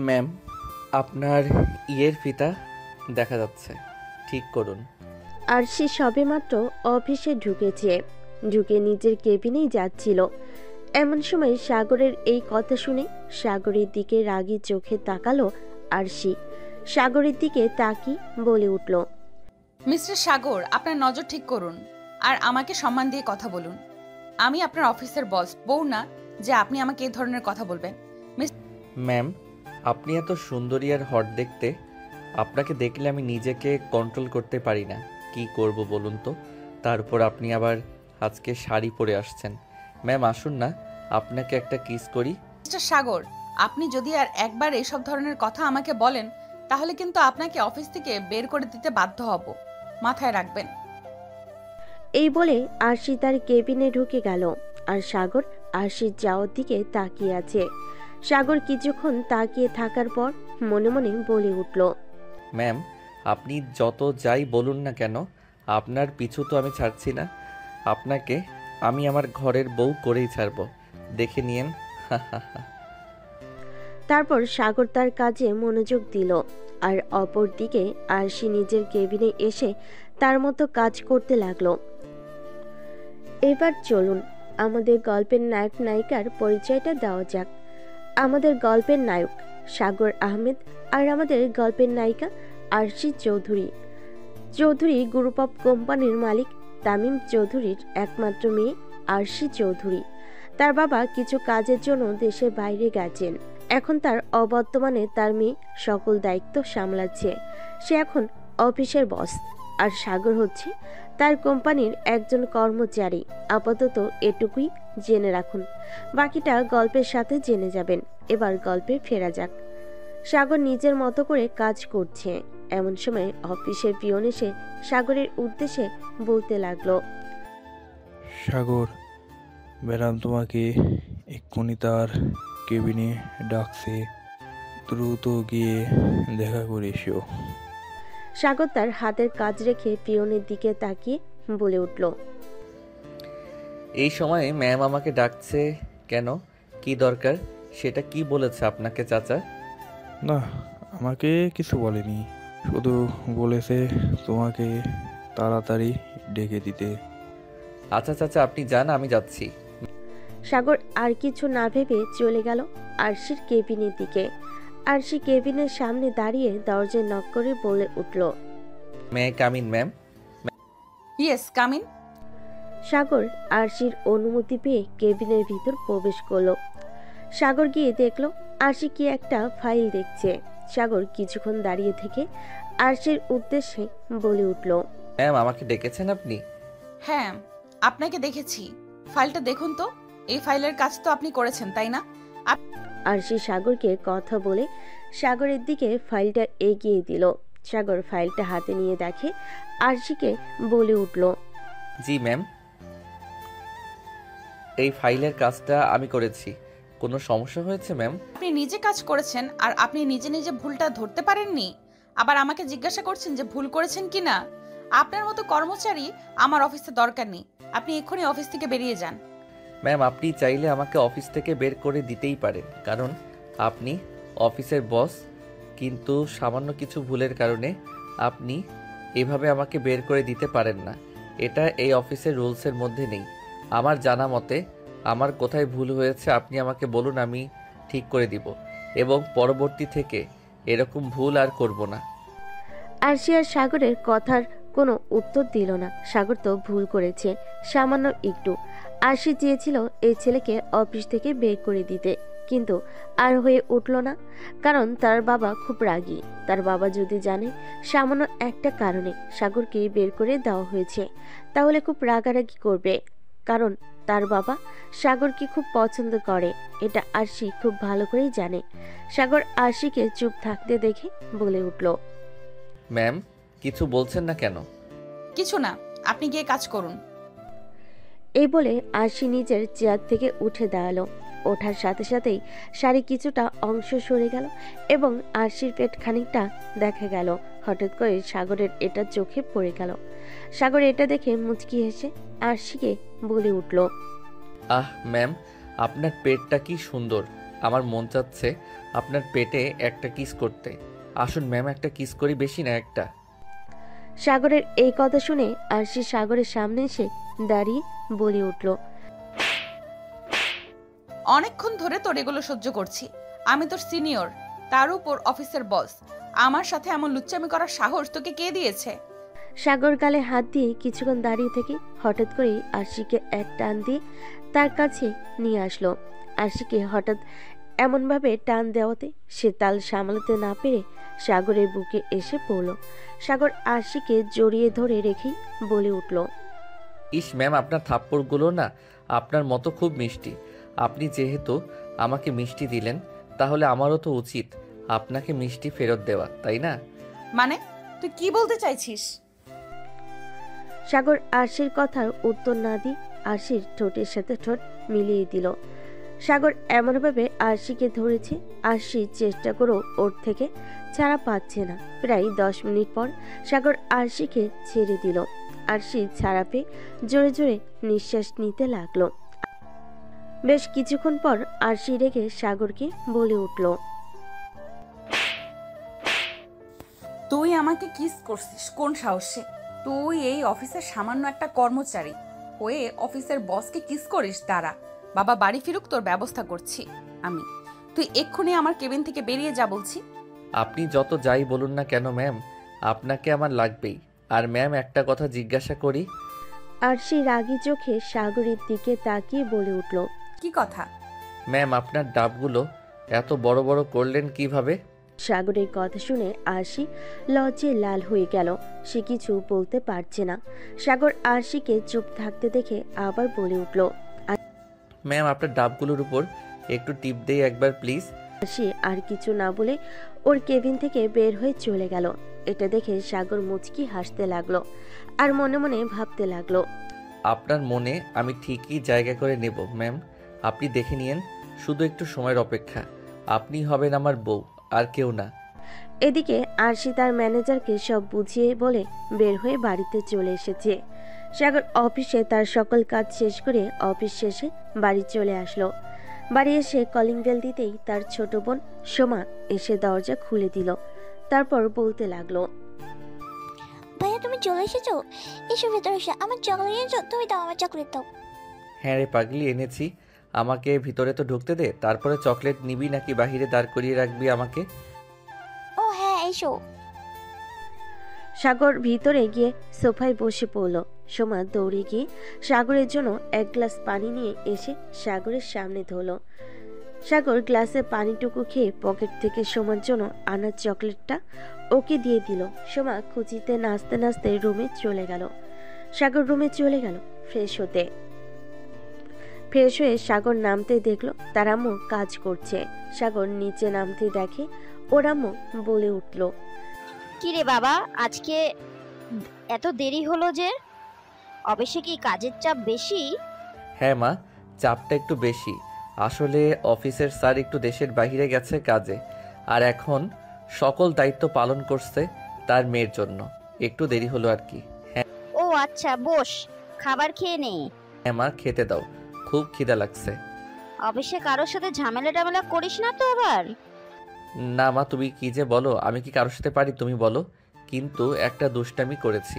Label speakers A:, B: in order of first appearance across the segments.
A: Ma'am, আপনার ইয়ের ফিতা দেখা যাচ্ছে, ঠিক করুন।
B: আর সে সবেমাত্র অফিসে ঢুকেছে, ঢুকে নিজের কেবিনেই যাচ্ছিল। এমন সময় সাগরের এই কথা শুনে সাগরের দিকে রাগী চোখে তাকালো আরশি। সাগরের দিকে তাকিয়ে বলে উঠল,
C: মিস্টার সাগর, আপনার নজর ঠিক করুন আর আমাকে সম্মান দিয়ে কথা বলুন। আমি আপনার অফিসের বস, বউ না যে আপনি আমাকে এই ধরনের কথা বলবেন।
A: ম্যাম, আপনি এত সুন্দরী আর হট দেখতে, আপনাকে দেখলে আমি নিজেকে কন্ট্রোল করতে পারি না। কি করব বলুন তো? তারপর আপনি আবার আজকে শাড়ি পরে আসছেন। ম্যাম আসুন না, আপনাকে একটা কিস করি।
C: মিস্টার সাগর, আপনি যদি আর একবার এইসব ধরনের কথা আমাকে বলেন তাহলে কিন্তু আপনাকে অফিস থেকে বের করে দিতে বাধ্য হব, মাথায় রাখবেন।
B: এই বলে আরশি তার কেবিনে ঢুকে গেল। আর সাগর আরশির যাওয়ার দিকে তাকিয়ে আছে। সাগর কিছুক্ষণ তাকিয়ে থাকার পর মনে মনে বলে উঠল,
A: ম্যাম, আপনি যত যাই বলুন না কেন, আপনার পিছু তো আমি ছাড়ছি না। আপনাকে আমি আমার ঘরের বউ করেই ছাড়ব, দেখে নিয়েন।
B: তারপর সাগর তার কাজে মনোযোগ দিল। আর অপর দিকে আরশি নিজের কেবিনে এসে তার মতো কাজ করতে লাগলো। এবার চলুন আমাদের গল্পের নায়ক নায়িকার পরিচয়টা দেওয়া যাক। আমাদের গল্পের নায়ক সাগর আহমেদ আর আমাদের গল্পের নায়িকা আরশি চৌধুরী। চৌধুরী গ্রুপ অফ কোম্পানির মালিক তামিম চৌধুরীর একমাত্র মেয়ে আরশি চৌধুরী। তার বাবা কিছু কাজের জন্য দেশের বাইরে গেছেন। এখন তার অবর্তমানে তার মেয়ে সকল দায়িত্ব সামলাচ্ছে। সে এখন অফিসের বস, আর সাগর হচ্ছে তার কোম্পানির একজন কর্মচারী। আপাতত এটুকুই জেনে রাখুন, বাকিটা গল্পের সাথে জেনে যাবেন। এবার গল্পে ফেরা যাক। সাগর নিজের মতো করে কাজ করছে। এমন সময় অফিসের পিয়ন এসে সাগরের উদ্দেশ্যে বলতে লাগলো,
D: সাগর, ম্যাডাম তোমাকে এক্ষুনি তার কেবিনে ডাকছে, দ্রুত গিয়ে দেখা করে এসো।
B: সাগর তার হাতের কাজ রেখে পিয়নের দিকে তাকিয়ে বলে উঠল,
A: এই সময়ে ম্যাম আমাকে ডাকছে কেন? কি দরকার? সেটা কি বলেছে আপনাকে চাচা?
D: না, আমাকে কিছু বলেনি, শুধু বলেছে তোমাকে তাড়াতাড়ি ডেকে দিতে।
A: আচ্ছা চাচা, আপনি যান, আমি যাচ্ছি।
B: সাগর আর কিছু না ভেবে চলে গেল আরশির কেবিনের দিকে। আরশি কেবিনের সামনে দাঁড়িয়ে দরজায় নক করে বলে উঠল,
A: may come in ma'am?
C: Yes, come in.
B: Sagar আরশির অনুমতি পেয়ে কেবিনের ভিতর প্রবেশ করলো। সাগর গিয়ে দেখলো আরশি কি একটা ফাইল দেখছে। সাগর কিছুক্ষণ দাঁড়িয়ে থেকে আরশির উদ্দেশ্যে বলে উঠল,
A: ম্যাম আমাকে ডেকেছেন আপনি?
C: হ্যাঁ, আপনাকে দেখেছি। ফাইলটা দেখুন তো, এই ফাইলের কাজ তো আপনি করেছেন, তাই না?
B: আরশি সাগরকে কথা বলে সাগরের দিকে ফাইলটা এগিয়ে দিল। সাগর ফাইলটা হাতে নিয়ে দেখে আরশিকে বলে উঠল,
A: জি ম্যাম, এই ফাইলের কাজটা আমি করেছি। কোনো সমস্যা হয়েছে ম্যাম?
C: আপনি নিজে কাজ করেছেন আর আপনি নিজে নিজে ভুলটা ধরতে পারেননি, আবার আমাকে জিজ্ঞাসা করছেন যে ভুল করেছেন কিনা। আপনার মতো কর্মচারী আমার অফিসে দরকার নেই। আপনি এক্ষুনি অফিস থেকে বেরিয়ে যান।
A: ম্যাম আপনি চাইলে আমাকে অফিস থেকে বের করে দিতেই পারেন, কারণ আপনি অফিসের বস। কিন্তু সামান্য কিছু ভুলের কারণে আপনি এভাবে আমাকে বের করে দিতে পারেন না। এটা এই অফিসের রুলসের মধ্যে নেই। আমার জানা মতে আমার কোথায় ভুল হয়েছে আপনি আমাকে বলুন, আমি ঠিক করে দিব এবং পরবর্তী থেকে এরকম ভুল আর করব না।
B: আরশি আর সাগরের কথার কোনো উত্তর দিল না। সাগর তো ভুল করেছে সামান্য একটু। আরশি চেয়েছিল এই ছেলেকে অফিস থেকে বের করে দিতে, কিন্তু আর হয়ে উঠল না, কারণ তার বাবা খুব রাগী। তার বাবা যদি জানে সামান্য একটা কারণে সাগরকে বের করে দেওয়া হয়েছে, তাহলে খুব রাগারাগি করবে, কারণ তার বাবা সাগরকে খুব পছন্দ করে। এটা আরশি খুব ভালো করেই জানে। সাগর আরশিকে চুপ থাকতে দেখে বলে উঠল,
A: ম্যাম কিছু বলছেন না কেন?
C: কিছু না, আপনি গিয়ে কাজ করুন।
B: এই বলে আরশি নিজের চেয়ার থেকে উঠে দাঁড়ালো। ওঠার সাথে সাথেই শাড়ি কিছুটা অংশ সরে গেল এবং আরশির পেট খানিকটা দেখা গেল। হঠাৎ করে সাগরের এটা চোখে পড়ে গেল। সাগর এটা দেখে মুচকি হেসে আরশিকে বলে উঠল,
A: আহ ম্যাম, আপনার পেটটা কি সুন্দর। আমার মন চাচ্ছে আপনার পেটে একটা কিস করতে। আসুন ম্যাম, একটা কিস করি, বেশি না একটা।
B: সাগরের এই কথা শুনে আরশি সাগরের সামনে এসে দাঁড়িয়ে বলে উঠল,
C: অনেকক্ষণ ধরে তোর এগুলো সহ্য করছি। আমি তোর সিনিয়র, তার উপর অফিসের বস। আমার সাথে এমন লুচ্চামি করার সাহস তোকে কে দিয়েছে?
B: সাগর গালে হাত দিয়ে কিছুক্ষণ দাঁড়িয়ে থেকে হঠাৎ করে আরশিকে এক টান দিয়ে তার কাছে নিয়ে আসলো। আরশিকে হঠাৎ এমনভাবে টান দেওয়াতে সে তাল সামলাতে না পেরে সাগরের বুকে এসে পড়ল। সাগর আরশিকে জড়িয়ে ধরে রেখেই বলে উঠল,
A: ইস ম্যাম, আপনার থাপ্পড়গুলো না আপনার মতো খুব মিষ্টি। আপনি যেহেতু আমাকে মিষ্টি দিলেন, তাহলে আমারও তো উচিত আপনাকে মিষ্টি ফেরত দেওয়া, তাই না?
C: মানে তুই কি বলতে চাইছিস?
B: সাগর আরশির কথার উত্তর না দিয়ে আরশির ঠোঁটের সাথে ঠোঁট মিলিয়ে দিল। সাগর এমনভাবে আরশিকে ধরেছে, আরশি চেষ্টা করেও ওর থেকে ছাড়া পাচ্ছে না। প্রায় 10 মিনিট পর সাগর আরশিকে ছেড়ে দিল। আরশি ছাড়া পেয়ে জোরে জোরে নিঃশ্বাস নিতে লাগলো। বেশ কিছুক্ষণ পর আরশি রেগে সাগরকে বলে উঠল,
C: তুই আমাকে কিস করছিস কোন সাহসে? তুই এই অফিসের সামান্য একটা কর্মচারী হয়ে অফিসের বসকে কিস করিস? দাঁড়া, বাবা বাড়ি ফিরুক, তোর ব্যবস্থা করছি আমি। তুই এক্ষুনি আমার কেবিন থেকে বেরিয়ে যা বলছি।
A: আপনি যত যাই বলুন না কেন ম্যাম, আপনাকে আমার লাগবেই। আর ম্যাম, একটা কথা জিজ্ঞাসা করি?
B: আরশি রাগী চোখে সাগরের দিকে তাকিয়ে বলে উঠল,
C: কি কথা?
A: ম্যাম, আপনার ডাবগুলো এত বড় বড় করলেন কিভাবে?
B: সাগরের কথা শুনে আরশি লজ্জায় লাল হয়ে গেল। সে কিছু বলতে পারছে না। সাগর আরশিকে চুপ থাকতে দেখে আবার বলে উঠল,
A: ম্যাম, আপনার ডাবগুলোর উপর একটু টিপ দেই একবার প্লিজ।
B: আরশি আর কিছু না বলে ওর কেবিন থেকে বের হয়ে চলে গেল। এটা দেখে সাগর মুচকি হাসতে লাগলো আর মনে মনে ভাবতে লাগলো,
A: আপনার মনে আমি ঠিকই জায়গা করে নেব ম্যাম, আপনি দেখে নিয়েন। শুধু একটু সময়ের অপেক্ষা। আপনি হবেন আমার বউ, আর কেউ না।
B: এদিকে আরশি তার ম্যানেজারকে সব বুঝিয়ে বলে বের হয়ে বাড়িতে চলে এসেছে। সাগর অফিসে তার সকল কাজ শেষ করে অফিস শেষে বাড়ি চলে আসলো। বাড়ি এসে কলিং বেল দিতেই তার ছোট বোন সোমা এসে দরজা খুলে দিল। তারপর বলতে লাগলো,
E: ভাইয়া তুমি চলে এসেছো? এসো ভেতরে এসো, আমার চকলেট এনেছো? তুমি দাও, আমার চকলেট দাও।
A: হ্যাঁ রে পাগলি, এনেছি। আমাকে ভিতরে তো ঢুকতে দে, তারপরে চকলেট নিবি নাকি বাহিরে দাঁড় করিয়ে রাখবি আমাকে?
E: ও হ্যাঁ এসো।
B: সাগর ভিতরে গিয়ে সোফায় বসে পড়ল। সোমা দৌড়ে গিয়ে সাগরের জন্য এক গ্লাস পানি নিয়ে এসে সাগরের সামনে ধরল। সাগর গ্লাসে পানিটুকু খেয়ে পকেট থেকে সোমার জন্য আনা চকলেটটা ওকে দিয়ে দিল। সোমা খুঁজিতে নাচতে নাচতে রুমে চলে গেল। সাগর রুমে চলে গেল ফ্রেশ হতে। ফ্রেশ হয়ে সাগর নামতে দেখলো তার আম্মু কাজ করছে। সাগর নিচে নামতে দেখে ওর আম্মু বলে উঠল,
E: কি রে বাবা, আজকে এত দেরি হলো যে? অফিসে কি কাজের চাপ বেশি?
A: হ্যাঁ মা, চাপটা একটু বেশি। আসলে অফিসের স্যার একটু দেশের বাইরে গেছে কাজে, আর এখন সকল দায়িত্ব পালন করছে তার মেয়ের জন্য। একটু দেরি হলো আর কি।
E: ও আচ্ছা, বস, খাবার খেয়ে নে।
A: হ্যাঁ মা, খেতে দাও, খুব খিদা লাগছে।
E: অফিসে কারোর সাথে ঝামেলা টামেলা করিস না তো আবার?
A: না মা, তুমি কি যে বলো, আমি কি কারোর সাথে পারি তুমি বলো? কিন্তু একটা দুষ্টামি করেছি।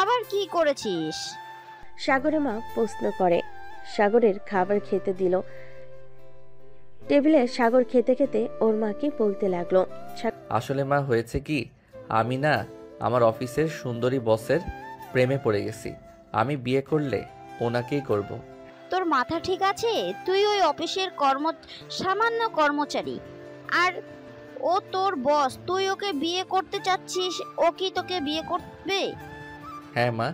E: আবার কি করেছিস?
B: সাগরের মা প্রশ্ন করে। সাগরের খাবার খেতে দিল। টেবিলে সাগর খেতে খেতে ওর মাকে বলতে লাগলো,
A: আসলে মা, হয়েছে কি, আমি না আমার অফিসের সুন্দরী বসের প্রেমে পড়ে গেছি। আমি বিয়ে করলে ওনাকেই করব।
E: তোর মাথা ঠিক আছে? তুই ওই অফিসের সামান্য কর্মচারী, আর ও তোর বস। তুই ওকে বিয়ে করতে চাচ্ছিস, ও কি তোকে বিয়ে করবে?
A: হ্যাঁ মা,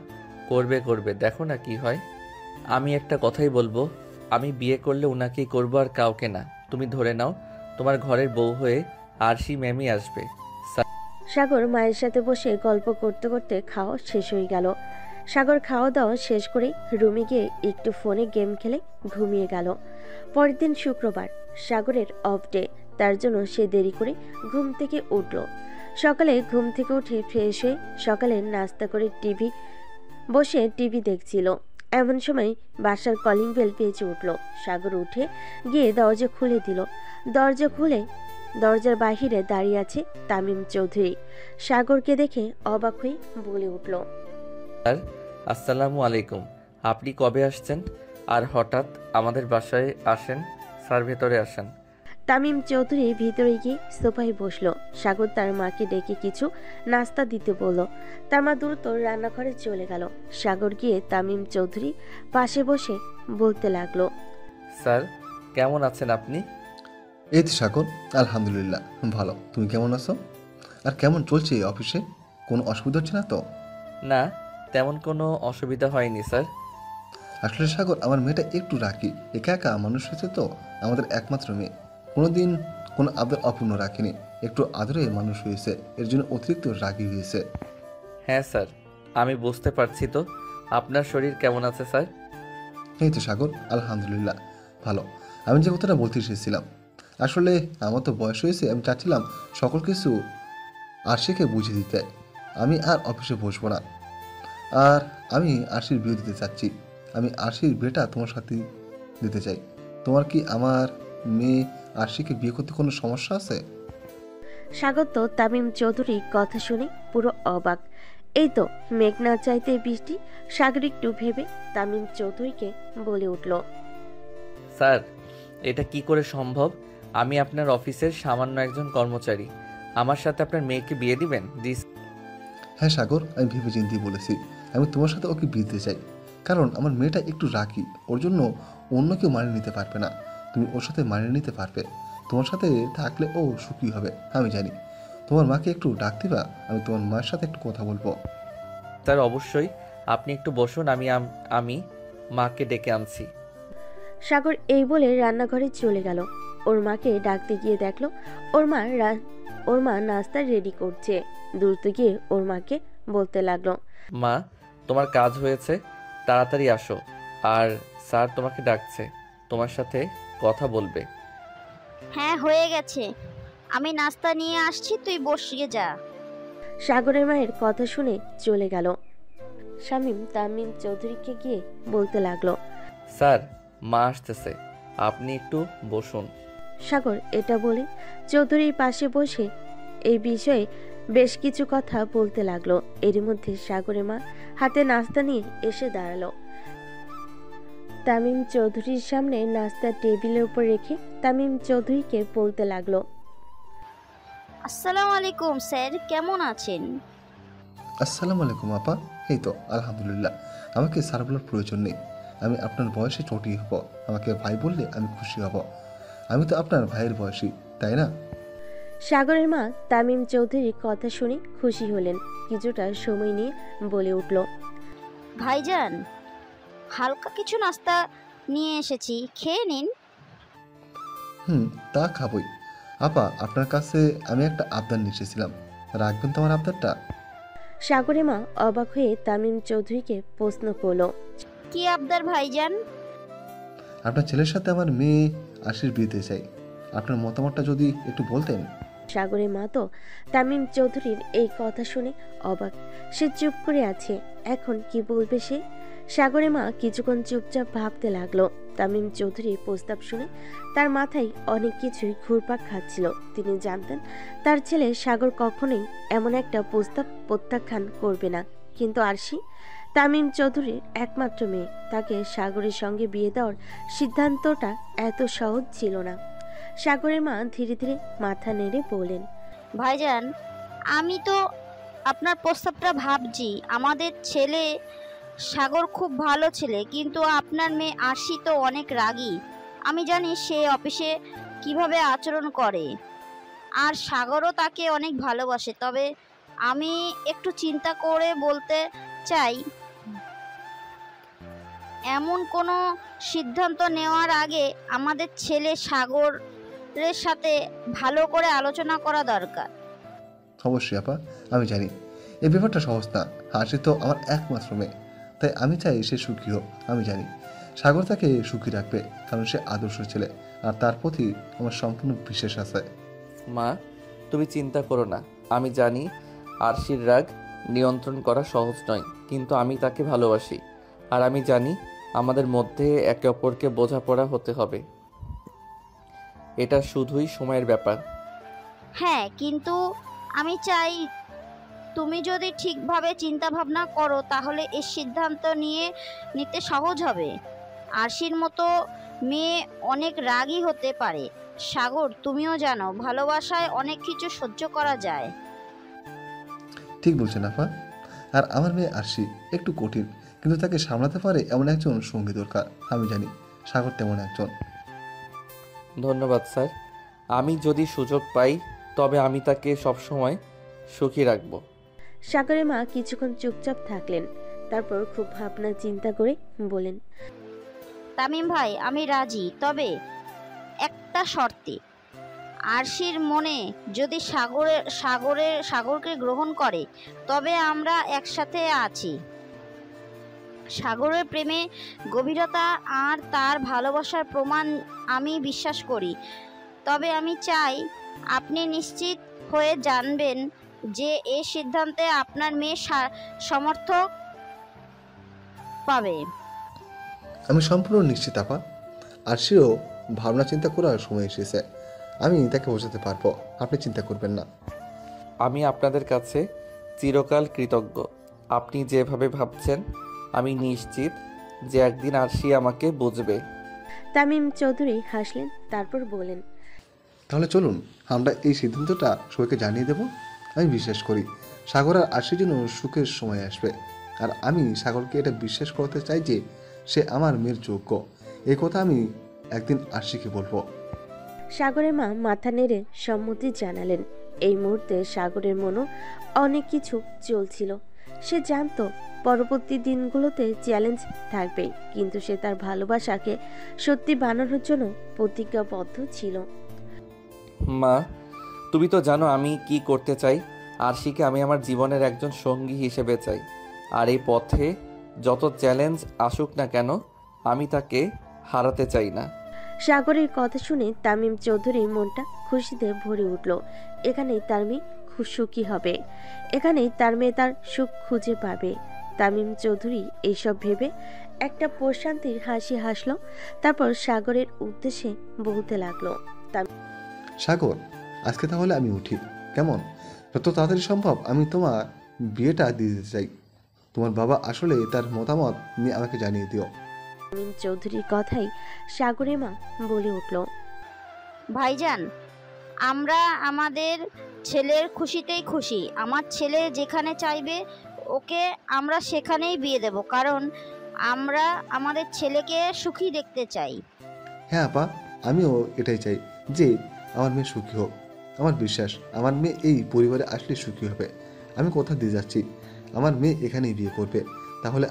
A: করবে করবে, দেখো না কি হয়। আমি একটা কথাই বলবো, আমি বিয়ে করলে ওনাকেই করব, আর কাউকে না। তুমি ধরে নাও তোমার ঘরের বউ হয়ে আরশি ম্যামই আসবে।
B: সাগর মায়ের সাথে বসে গল্প করতে করতে খাওয়া শেষ হয়ে গেল। সাগর খাওয়া দাওয়া শেষ করে রুমে গিয়ে একটু ফোনে গেম খেলে ঘুমিয়ে গেল। পরের দিন শুক্রবার, সাগরের অফ ডে, তার জন্য সে দেরি করে ঘুম থেকে উঠল। সকালে ঘুম থেকে উঠে ফ্রেশ হয়ে সকালে নাস্তা করে বসে টিভি দেখছিল। এমন সময় বাসার কলিং বেল বেজে উঠল। সাগর উঠে গিয়ে দরজা খুলে দিল। দরজা খুলে দরজার বাহিরে দাঁড়িয়ে আছে তামিম চৌধুরী। সাগরকে দেখে অবাক হয়ে বলে উঠল,
A: স্যার আসসালামু আলাইকুম। আপনি কবে আসছেন আর হঠাৎ আমাদের বাসায় আসেন? স্যার ভেতরে আসেন।
B: তামিম চৌধুরী ভিতরে গিয়ে সোফায় বসলো। সাগর তার মাকে ডেকে কিছু নাস্তা দিতে বলল। তার মা দ্রুত রান্নাঘরে চলে গেল। সাগর গিয়ে তামিম চৌধুরী পাশে বসে বলতে লাগলো,
A: স্যার কেমন আছেন আপনি?
F: এই তো সাগর, আলহামদুলিল্লাহ ভালো। তুমি কেমন আছো? আর কেমন চলছে এই অফিসে? কোনো অসুবিধা হচ্ছে না তো?
A: না, তেমন কোনো অসুবিধা হয়নি স্যার।
F: আসলে সাগর, আমার মেয়েটা একটু রাখি, একা একা মানুষ হয়েছে তো, আমাদের একমাত্র মেয়ে। কোনোদিন কোনো আদর অপূর্ণ রাখিনি, একটু আদরে মানুষ হয়েছে, এর জন্য অতিরিক্ত রাগী হয়েছে।
A: হ্যাঁ স্যার, আমি বুঝতে পারছি। তো আপনার শরীর কেমন আছে স্যার?
F: এই তো সাগর, আলহামদুলিল্লাহ ভালো। আমি যে কথাটা বলতে এসেছিলাম, আসলে আমার তো বয়স হয়েছে, আমি চাচ্ছিলাম সকল কিছু আরশিকে বুঝিয়ে দিতে। আমি আর অফিসে বসবো না, আর আমি আরশির বিয়ে দিতে চাচ্ছি। আমি আরশির বিয়েটা তোমার সাথে দিতে চাই। তোমার কি আমার মেয়ে আরশিকে বিয়ে করতে কোনো সমস্যা আছে?
B: সাগর তো তামিম চৌধুরী কথা শুনে পুরো অবাক। এই তো মেঘ না চাইতে বৃষ্টি। সাগর একটু ভেবে তামিম চৌধুরীকে বলে উঠল,
A: স্যার এটা কি করে সম্ভব? আমি আপনার অফিসের সামান্য একজন কর্মচারী, আমার সাথে আপনার মেয়েকে বিয়ে দিবেন? দিস
F: হ্যাঁ সাগর, আমি ভেবে চিন্তেই বলেছি, আমি তোমার সাথে ওকে বিয়ে দিতে চাই। কারণ আমার মেয়েটা একটু রাগী, ওর জন্য অন্য কেউ মানিয়ে নিতে পারবে না। তুমি ওর সাথে মানিয়ে নিতে পারবে, তোমার সাথে থাকলে ও সুখী হবে আমি জানি। তোমার মাকে একটু ডাক দিবা, আমি তোমার মায়ের সাথে একটু কথা বলবো।
A: স্যার অবশ্যই, আপনি একটু বসুন, আমি মাকে ডেকে আনছি।
B: সাগর এই বলে রান্নাঘরে চলে গেল। ওর মাকে ডাকতে গিয়ে দেখলো ওর মা নাস্তা রেডি করছে। দ্রুত গিয়ে ওর মাকে বলতে লাগলো,
A: মা তোমার কাজ হয়েছে, তাড়াতাড়ি আসো। আর স্যার তোমাকে ডাকছে, তোমার সাথে কথা বলবে।
E: হ্যাঁ হয়ে গেছে, আমি নাস্তা নিয়ে আসছি, তুই বসিয়ে যা।
B: সাগরের মায়ের কথা শুনে চলে গেল। শামীম তামিম চৌধুরীকে গিয়ে বলতে লাগলো,
A: স্যার মা আসতেছে, আপনি একটু বসুন।
B: সাগর এটা বলে চৌধুরীর পাশে বসে এই বিষয়ে বেশ কিছু কথা বলতে লাগলো। এর মধ্যে সাগরের মা হাতে নাস্তা নিয়ে এসে দাঁড়ালো। তামিম চৌধুরীর সামনে নাস্তা টেবিলের উপর রেখে তামিম চৌধুরীকে বলতে লাগলো,
E: আসসালামু আলাইকুম স্যার, কেমন আছেন?
F: আসসালামু আলাইকুম আপা। এই তো আলহামদুলিল্লাহ, আমাকে স্যার বলার প্রয়োজন নেই, আমি আপনার বয়সে চটি হব। আমাকে ভাই বললে আমি খুশি হব, আমি তো আপনার ভাইয়ের বয়সী, তাই না?
B: সাগরের মা তামিম চৌধুরীর কথা শুনে খুশি হলেন। কিছুটা সময় নিয়ে বলে উঠল,
E: ভাইজান, হালকা কিছু নাস্তা নিয়ে এসেছি, খেয়ে নিন।
F: তা খাবই। আপা, আপনার কাছে আমি একটা আবদার নিয়ে এসেছিলাম, রাখবেন তো আমার আবদারটা?
B: সাগরের মা অবাক হয়ে তামিম চৌধুরীকে প্রশ্ন করলো,
E: কি আবদার ভাইজান?
F: আপনার ছেলের সাথে আমার মেয়ে আশির বিয়েতে চাই, আপনার মতামতটা যদি একটু বলতেন।
B: সাগরের মা তো তামিম চৌধুরীর এই কথা শুনে অবাক। সে চুপ করে আছে, এখন কি বলবে সে? সাগরের মা কিছুক্ষণ চুপচাপ ভাবতে লাগলো। তামিম চৌধুরীর প্রস্তাব শুনে তার মাথায় অনেক কিছুই ঘুরপাক খাচ্ছিল। তিনি জানতেন তার ছেলে সাগর কখনোই এমন একটা প্রস্তাব প্রত্যাখ্যান করবে না। কিন্তু আরশি তামিম চৌধুরীর একমাত্র মেয়ে, তাকে সাগরের সঙ্গে বিয়ে দেওয়ার সিদ্ধান্তটা এত সহজ ছিল না। সাগরের মা ধীরে ধীরে মাথা নেড়ে বলেন,
E: ভাইজান, আমি তো আপনার প্রস্তাবটা ভাবছি। আমাদের ছেলে সাগর খুব ভালো ছেলে, কিন্তু আপনার মেয়ে আরশি তো অনেক রাগী। আমি জানি সে অফিসে কিভাবে আচরণ করে, আর সাগরও তাকে অনেক ভালোবাসে। তবে আমি একটু চিন্তা করে বলতে চাই, এমন কোনো সিদ্ধান্ত নেওয়ার আগে আমাদের ছেলে সাগরের সাথে ভালো করে আলোচনা করা দরকার।
F: অবশ্যই আপা, আমি জানি এই ব্যাপারটা সহজ না। হাসি তো আমার একমাত্র মেয়ে, তাই আমি চাই সে সুখী হোক। আমি জানি সাগর তাকে সুখী রাখবে, কারণ সে আদর্শ ছেলে, আর তার প্রতি আমার সম্পূর্ণ বিশ্বাস আছে।
A: মা তুমি চিন্তা করো না, আমি জানি আরশির রাগ নিয়ন্ত্রণ করা সহজ নয়, কিন্তু আমি তাকে ভালোবাসি। আর আমি জানি আমাদের মধ্যে একে অপরকে বোঝাপড়া হতে হবে। এটা শুধুই সময়ের ব্যাপার।
E: হ্যাঁ, কিন্তু আমি চাই তুমি যদি ঠিকভাবে চিন্তা ভাবনা করো তাহলে এই সিদ্ধান্ত নিতে সহজ হবে। আরশির মতো মেয়ে অনেক রাগী হতে পারে। সাগর, তুমিও জানো ভালোবাসায় অনেক কিছু সহ্য করা যায়।
F: ঠিক বলছেন আপা। আর আমার মেয়ে আরশি একটু কঠিন, কিন্তু তাকে সামলাতে পারে এমন একজন সঙ্গী দরকার। আমি জানি সাগর তেমন একজন।
A: ধন্যবাদ স্যার। আমি যদি সুযোগ পাই তবে আমি তাকে সবসময় সুখী রাখব।
B: সাগরের মা কিছুক্ষণ চুপচাপ থাকলেন, তারপর খুব ভাবনা চিন্তা করে বলেন,
E: তামিম ভাই, আমি রাজি, তবে একটা শর্তে। আরশির মনে যদি সাগরকে গ্রহণ করে তবে আমরা একসাথে আছি। সাগরের প্রেমে গভীরতা আর তার ভালোবাসার প্রমাণ আমি বিশ্বাস করি। তবে আমি চাই আপনি নিশ্চিত হয়ে জানবেন যে এই সিদ্ধান্তে আপনার মেয়ে সমর্থক পাবে।
F: আমি সম্পূর্ণ নিশ্চিত আপা। আরশিরও ভাবনা চিন্তা করার সময় এসেছে। আমি তাকে বোঝাতে পারবো, আপনি চিন্তা করবেন না।
A: আমি আপনাদের কাছে চিরকাল কৃতজ্ঞ। আপনি যেভাবে ভাবছেন আমি নিশ্চিত যে একদিন আরশি আমাকে বুঝবে।
B: তামিম চৌধুরী হাসলেন, তারপর বলেন,
F: তাহলে চলুন আমরা এই সিদ্ধান্তটা সবাইকে জানিয়ে দেব। আমি বিশ্বাস করি সাগর আর আরশির জন্য সুখের সময় আসবে। আর আমি সাগরকে এটা বিশ্বাস করতে চাই যে সে আমার মেয়ের যোগ্য। এই কথা আমি একদিন আরশিকে বলবো।
B: সাগরের মা মাথা নেড়ে সম্মতি জানালেন। এই মুহূর্তে সাগরের মনও অনেক কিছু চলছিল। সে জানতো পরবর্তী দিনগুলোতে চ্যালেঞ্জ থাকবে, কিন্তু সে তার ভালোবাসাকে সত্যি বানানোর জন্য প্রতিজ্ঞাবদ্ধ ছিল।
A: মা, তুমি তো জানো আমি কি করতে চাই। আরশিকে আমি আমার জীবনের একজন সঙ্গী হিসেবে চাই। আর এই পথে যত চ্যালেঞ্জ আসুক না কেন আমি তাকে হারাতে চাই না।
B: সাগরের কথা শুনে তামিম চৌধুরীর মনটা খুশিতে ভরে উঠল। এখানেই তার মেয়ে সুখী হবে, এখানেই তার মেয়ে তার সুখ খুঁজে পাবে। তামিম চৌধুরী এইসব ভেবে একটা প্রশান্তির হাসি হাসল, তারপর সাগরের উদ্দেশ্যে বলতে লাগলো,
F: সাগর, আজকে তাহলে আমি উঠি, কেমন? যত তাড়াতাড়ি সম্ভব আমি তোমার বিয়েটা দিয়ে দিতে চাই। তোমার বাবা আসলে তার মতামত নিয়ে আমাকে জানিয়ে দিও।
B: তামিম চৌধুরীর কথাই সাগরের মা বলে উঠল,
E: ভাইজান, আমরা আমাদের ছেলের খুশিতেই খুশি। আমার ছেলে যেখানে চাইবে ওকে আমরা সেখানেই বিয়ে দেব, কারণ আমরা আমাদের ছেলেকে সুখী দেখতে চাই।
F: হ্যাঁ আপা, আমিও এটাই চাই যে আমার মেয়ে সুখী হোক। আমার বিশ্বাস আমার মেয়ে এই পরিবারে আসলে সুখী হবে। আমি কথা দিয়ে যাচ্ছি, আমার মেয়ে এখানেই বিয়ে করবে। তাহলে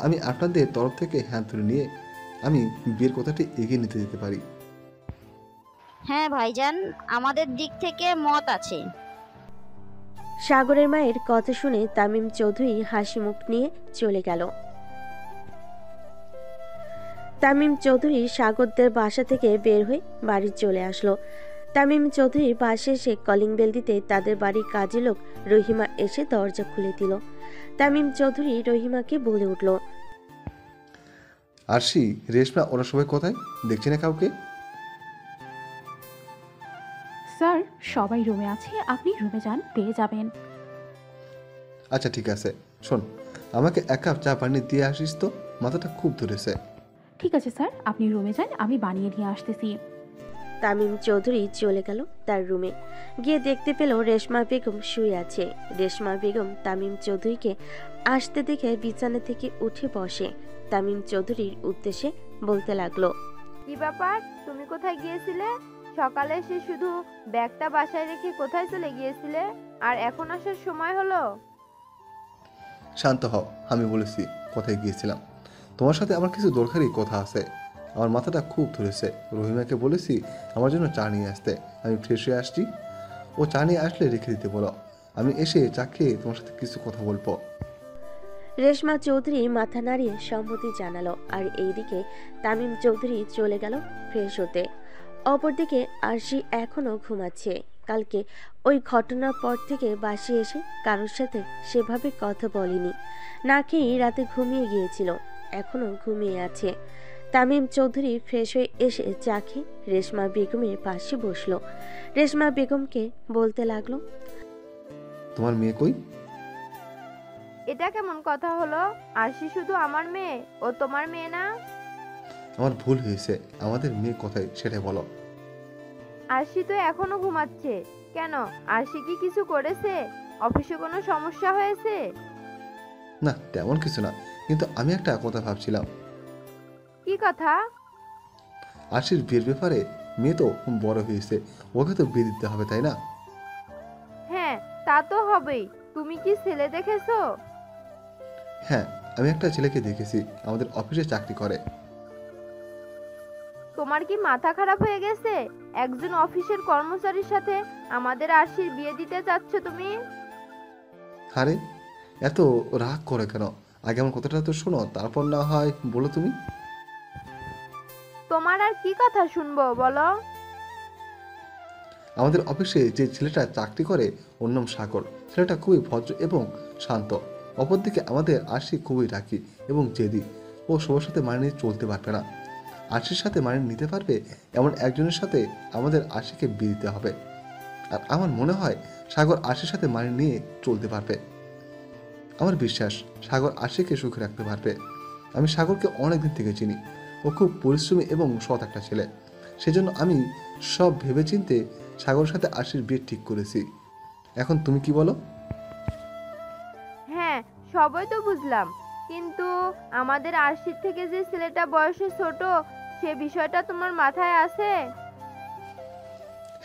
F: আমি আপনাদের তরফ থেকে হ্যাঁ ধরে নিয়ে আমি বিয়ের কথাটি এগিয়ে নিতে যেতে পারি।
E: হ্যাঁ ভাইজান, আমাদের দিক থেকে মত আছে।
B: সাগরের মায়ের কথা শুনে তামিম চৌধুরী হাসি মুখ নিয়ে চলে গেল। তামিম চৌধুরী সাগরদের বাসা থেকে বের হয়ে বাড়ি চলে আসলো। তামিম চৌধুরীর পাশে এসে কলিং বেল দিতে তাদের বাড়ির কাজের লোক রহিমা এসে দরজা খুলে দিল। তামিম চৌধুরী রহিমাকে বলে উঠল,
F: আরশি, রেশমা, ওরা সবাই কোথায়? দেখছি না কাউকে।
G: স্যার, সবাই রুমে আছে, আপনি রুমে যান, পেয়ে যাবেন।
F: আচ্ছা ঠিক আছে, শোন, আমাকে এক কাপ চা পানি দিয়ে আসিস তো, মাথাটা খুব ধরেছে।
G: ঠিক আছে স্যার, আপনি রুমে যান, আমি বানিয়ে নিয়ে আসতেছি।
B: তামিম চৌধুরী চলে গেল তার রুমে। গিয়ে দেখতে পেল রেশমা বেগম শুয়ে আছে। রেশমা বেগম তামিম চৌধুরীকে আসতে দেখে বিছানা থেকে উঠে বসে। তামিম চৌধুরীর উদ্দেশ্যে বলতে লাগলো,
H: কি ব্যাপার, তুমি কোথায় গিয়েছিলে? সকালে এসে শুধু ব্যাগটা বাসায় রেখে কোথায় চলে গিয়েছিলে, আর এখন আসার সময় হলো?
F: শান্ত হও, আমি বলেছি কোথায় গিয়েছিলাম। তোমার সাথে আমার কিছু দরকারি কথা আছে। আমার মাথাটা খুব ধরেছে। রহিমাকে বলেছি আমার জন্য চা নিয়ে আসতে। আমি ফ্রেশ হয়ে আসছি, ও চা নিয়ে আসলে রেখে দিতে বলো। আমি এসে চা খেয়ে তোমার সাথে কিছু কথা বলবো।
B: রেশমা চৌধুরী মাথা নাড়িয়ে সম্মতি জানালো। আর এইদিকে তামিম চৌধুরী চলে গেল ফ্রেশ হতে। অপরদিকে আরশি এখনো ঘুমাচ্ছে, কালকে ওই ঘটনার পর থেকে বাসে এসে কারোর সাথে সেভাবে কথা বলেনি। না খেয়েই রাতে ঘুমিয়ে গিয়েছিল, এখনো ঘুমিয়ে আছে। তামিম চৌধুরী ফ্রেশ হয়ে এসে চা খেয়ে রেশমা বেগমের পাশে বসলো। রেশমা বেগমকে বলতে লাগলো,
F: তোমার মেয়ে কই?
H: এটা কেমন কথা হলো? আরশি শুধু আমার মেয়ে, ও তোমার মেয়ে না?
F: আমার ভুল হয়েছে, আমাদের মেয়ে কোথায় সেটাই বলো।
H: আরশি তো এখনো ঘুমাচ্ছে। কেন, আরশি কি কিছু করেছে? অফিসে কোনো সমস্যা হয়েছে?
F: না তেমন কিছু না, কিন্তু আমি একটা কথা ভাবছিলাম।
H: কি কথা?
F: আরশির বিয়ের ব্যাপারে। মেয়ে তো বড় হয়েছে, ওকে তো বিয়ে দিতে হবে, তাই না?
H: হ্যাঁ, তা তো হবেই। তুমি কি ছেলে দেখেছো?
F: হ্যাঁ, আমি একটা ছেলেকে দেখেছি, আমাদের অফিসে চাকরি করে।
H: তোমার কি মাথা খারাপ হয়ে গেছে? একজন অফিসের কর্মচারীর সাথে আমাদের আরশির বিয়ে দিতে চাচ্ছ তুমি?
F: আরে এত রাগ করে কেন? আগে আমার কথাটা তো শোনো, তারপর না হয় বলো তুমি।
H: তোমার আর কি কথা শুনবো বলো?
F: আমাদের অফিসে যে ছেলেটা চাকরি করে ওর নাম সাগর। ছেলেটা খুবই ভদ্র এবং শান্ত। অপরদিকে আমাদের আরশি খুবই রাগী এবং জেদি। ও সবার সাথে মানিয়ে নিয়ে চলতে পারবে না। আরশির সাথে মানিয়ে নিতে পারবে এমন একজনের সাথে আমাদের আরশিকে বিয়ে দিতে হবে। আর আমার মনে হয় সাগর আরশির সাথে মানিয়ে নিয়ে চলতে পারবে। আমার বিশ্বাস সাগর আরশিকে সুখে রাখতে পারবে। আমি সাগরকে অনেকদিন থেকে চিনি। ও খুব পরিশ্রমী এবং সৎ একটা ছেলে। সেজন্য আমি সব ভেবেচিন্তে সাগরের সাথে আরশির বিয়ে ঠিক করেছি। এখন তুমি কি বলো?
H: হ্যাঁ, সবই তো বুঝলাম, কিন্তু আমাদের আরশির থেকে যে ছেলেটা বয়সে ছোট, সে বিষয়টা তোমার মাথায় আছে?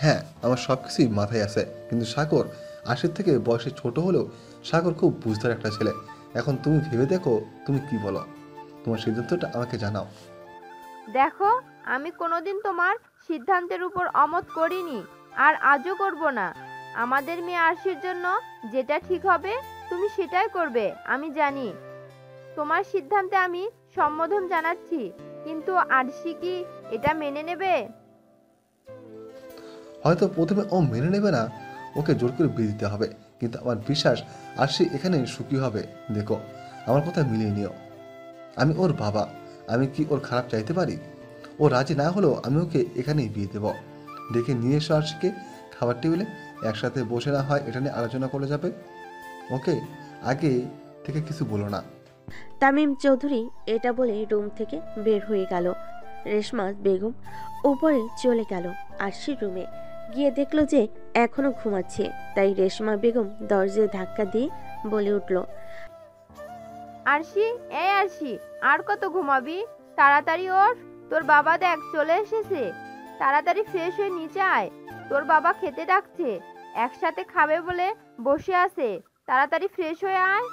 F: হ্যাঁ, আমার সব কিছুই মাথায় আছে, কিন্তু সাগর আরশির থেকে বয়সে ছোট হলেও সাগর খুব বুঝদার একটা ছেলে। এখন তুমি ভেবে দেখো, তুমি কি বলো? তোমার সিদ্ধান্তটা আমাকে জানাও।
H: দেখো, আমি কোনোদিন তোমার সিদ্ধান্তের উপর অমত করিনি, আর আজও করব না। আমাদের মেয়ে আরশির জন্য যেটা ঠিক হবে তুমি সেটাই করবে, আমি জানি। তোমার সিদ্ধান্তে আমি সম্বোধন জানাচ্ছি, কিন্তু আরশি কি এটা মেনে নেবে?
F: হয়তো প্রথমে ও মেনে নেবে না, ওকে জোর করে বিয়ে দিতে হবে, কিন্তু আমার বিশ্বাস আরশি এখানে সুখী হবে। দেখো, আমার কথা মিলিয়ে নিও। আমি ওর বাবা, আমি কি ওর খারাপ চাইতে পারি? ও রাজি না হলেও আমি ওকে এখানেই বিয়ে দেব। দেখে নিয়ে এসো আরশিকে খাবার টেবিলে, একসাথে বসে না হয় এটা নিয়ে আলোচনা করে যাবে। ওকে আগে থেকে কিছু বলো না।
B: তামিম চৌধুরী এটা বলে রুম থেকে বের হয়ে গেল। রেশমা বেগম উপরে চলে গেল আরশির রুমে। গিয়ে দেখলো যে এখনো ঘুমাচ্ছে, তাই রেশমা বেগম দরজায় ধাক্কা দিয়ে বলে উঠল,
H: আরশি, এই আরশি, আর কত ঘুমাবি? তাড়াতাড়ি ওঠ, তোর বাবা দেখ চলে এসেছে। তাড়াতাড়ি ফ্রেশ হয়ে নিচে আয়, তোর বাবা খেতে ডাকছে, একসাথে খাবে বলে বসে আছে। তাড়াতাড়ি ফ্রেশ হয়ে আয়।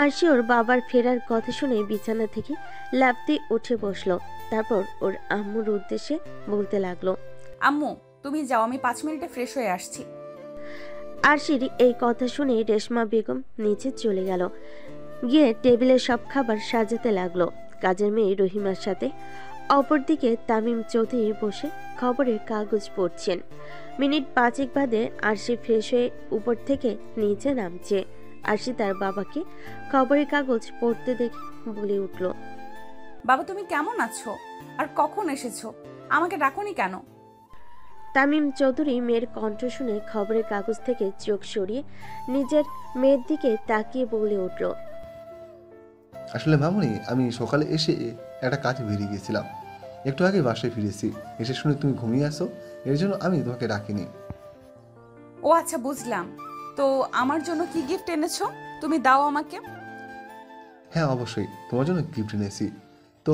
B: আরশি ওর বাবার ফেরার কথা শুনে বিছানা থেকে লাফ দিয়ে উঠে বসলো। তারপর ওর আম্মুর উদ্দেশ্যে বলতে লাগলো,
C: আম্মু তুমি যাও, আমি 5 মিনিটে ফ্রেশ হয়ে আসছি।
B: আরশির এই কথা শুনে রেশমা বেগম নিচে চলে গেল। গিয়ে টেবিলে সব খাবার সাজাতে লাগলো কাজের মেয়ে রহিমার সাথে। অপরদিকে তামিম চৌধুরী বসে খবরের কাগজ পড়ছেন। মিনিট 5 বাদে আরশি ফ্রেশ হয়ে উপর থেকে নিচে নামছে। আরশি তার বাবাকে খবরের কাগজ পড়তে দেখে বলে উঠল,
C: বাবা তুমি কেমন আছো? আর কখন এসেছো? আমাকে ডাকোনি কেন?
B: তামিম চৌধুরী মেয়ের কণ্ঠ শুনে খবরের কাগজ থেকে চোখ সরিয়ে নিজের মেয়ের দিকে তাকিয়ে বলে উঠল,
F: আসলে মামুনি, আমি সকালে এসে একটা কাজে বেরিয়ে গিয়েছিলাম, একটু আগে বাসায় ফিরেছি। এসে শুনে তুমি ঘুমিয়ে আসো, এর জন্য আমি তোমাকে ডাকিনি।
C: ও আচ্ছা, বুঝলাম। তো আমার জন্য কি গিফট এনেছো? তুমি দাও আমাকে।
F: হ্যাঁ অবশ্যই, তোমার জন্য গিফট এনেছি। তো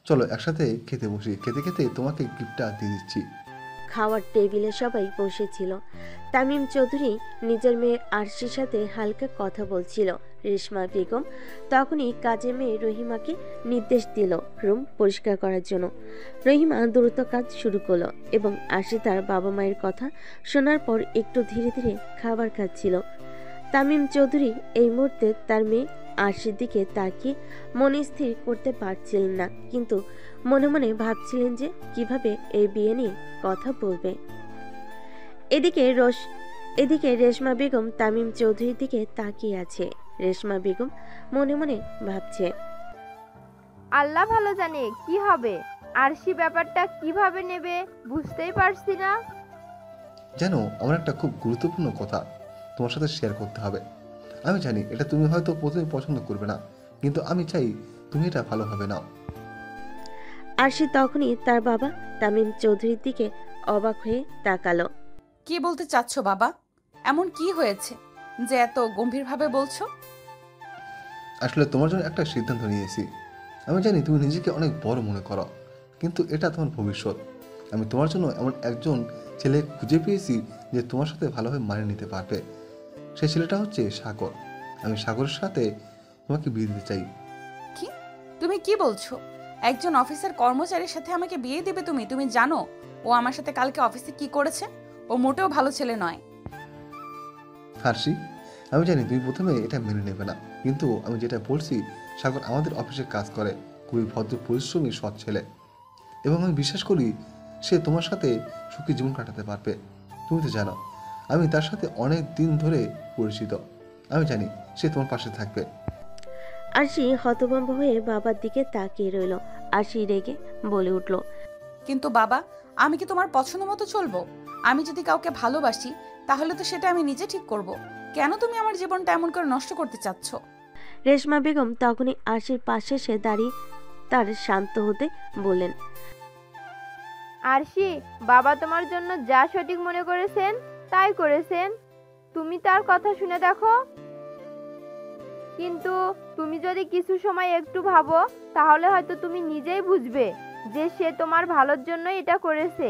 F: চলো একসাথে খেতে বসি, খেতে খেতে তোমাকে গিফটটা দিয়ে দিচ্ছি।
B: খাওয়ার টেবিলে সবাই বসেছিল। তামিম চৌধুরী নিজের মেয়ে আরশির সাথে হালকা কথা বলছিল। রেশমা বেগম তখনই কাজের মেয়ে রহিমাকে নির্দেশ দিল রুম পরিষ্কার করার জন্য। রহিমা দ্রুত কাজ শুরু করলো এবং আরশি তার বাবা মায়ের কথা শোনার পর একটু ধীরে ধীরে খাবার খাচ্ছিল। তামিম চৌধুরী এই মুহূর্তে তার মেয়ে আরশির দিকে তাকিয়ে মনে স্থির করতে পারছিলেন না, কিন্তু মনে মনে ভাবছিলেন যে কিভাবে এই বিয়ে নিয়ে কথা বলবে। এদিকে রেশমা বেগম তামিম চৌধুরীর দিকে তাকিয়ে আছে। রেশমা বেগম মনে মনে ভাবছে,
H: আল্লাহ ভালো জানে কি হবে। আরশি ব্যাপারটা কিভাবে নেবে বুঝতেই পারছি না।
F: জানো, আমার একটা খুব গুরুত্বপূর্ণ কথা তোমার সাথে শেয়ার করতে হবে। আমি জানি এটা তুমি হয়তো প্রথমে পছন্দ করবে না, কিন্তু আমি চাই তুমি এটা ভালোভাবে নাও।
B: আরশি তখনই তার বাবা তামিম চৌধুরীর দিকে অবাক হয়ে তাকালো।
C: কি বলতে চাচ্ছ বাবা? এমন কি হয়েছে যে এত গম্ভীরভাবে বলছো?
F: আসলে তোমার জন্য একটা সিদ্ধান্ত নিয়েছি। আমি জানি তুমি নিজেকে অনেক বড় মনে করো, কিন্তু এটা তোমার ভবিষ্যৎ। আমি তোমার জন্য এমন একজন ছেলে খুঁজে পেয়েছি যে তোমার সাথে ভালোভাবে মানিয়ে নিতে পারবে। সেই ছেলেটা হচ্ছে সাগর। আমি সাগরের সাথে তোমাকে বিয়ে দিতে চাই।
C: কি? তুমি কি বলছো? একজন অফিসার কর্মচারীর সাথে আমাকে বিয়ে দিবে তুমি? তুমি জানো ও আমার সাথে কালকে অফিসে কি করেছে? ও মোটেও ভালো ছেলে নয়।
F: হার্ষি, আমি জানি তুমি প্রথমে এটা মেনে নেবে না, কিন্তু আমি যেটা বলছি, সাগর আমাদের অফিসে কাজ করে, খুবই ভদ্র, পরিশ্রমী, সৎ ছেলে, এবং আমি বিশ্বাস করি সে তোমার সাথে সুখী জীবন কাটাতে পারবে। তুমি তো জানো আমি তার সাথে অনেক দিন ধরে পরিচিত। আমি জানি সে তোমার পাশে থাকবে।
B: আরশি হতভম্ব হয়ে বাবার দিকে তাকিয়ে রইল। আরশি রেগে বলে উঠল,
C: কিন্তু বাবা, আমি কি তোমার পছন্দ মতো চলবো? আমি যদি কাউকে ভালোবাসি তাহলে তো সেটা আমি নিজে ঠিক করব। কেন তুমি আমার জীবনটা এমন করে নষ্ট করতে চাচ্ছ?
B: রেশমা বেগম তখনই আরশির পাশে এসে দাঁড়িয়ে তার শান্ত হতে বললেন,
H: আরশি, বাবা তোমার জন্য যা সঠিক মনে করেছেন তাই করেছেন। তুমি তার কথা শুনে দেখো। কিন্তু তুমি যদি কিছু সময় একটু ভাবো তাহলে হয়তো তুমি নিজেই বুঝবে যে সে তোমার ভালোর জন্য এটা করেছে।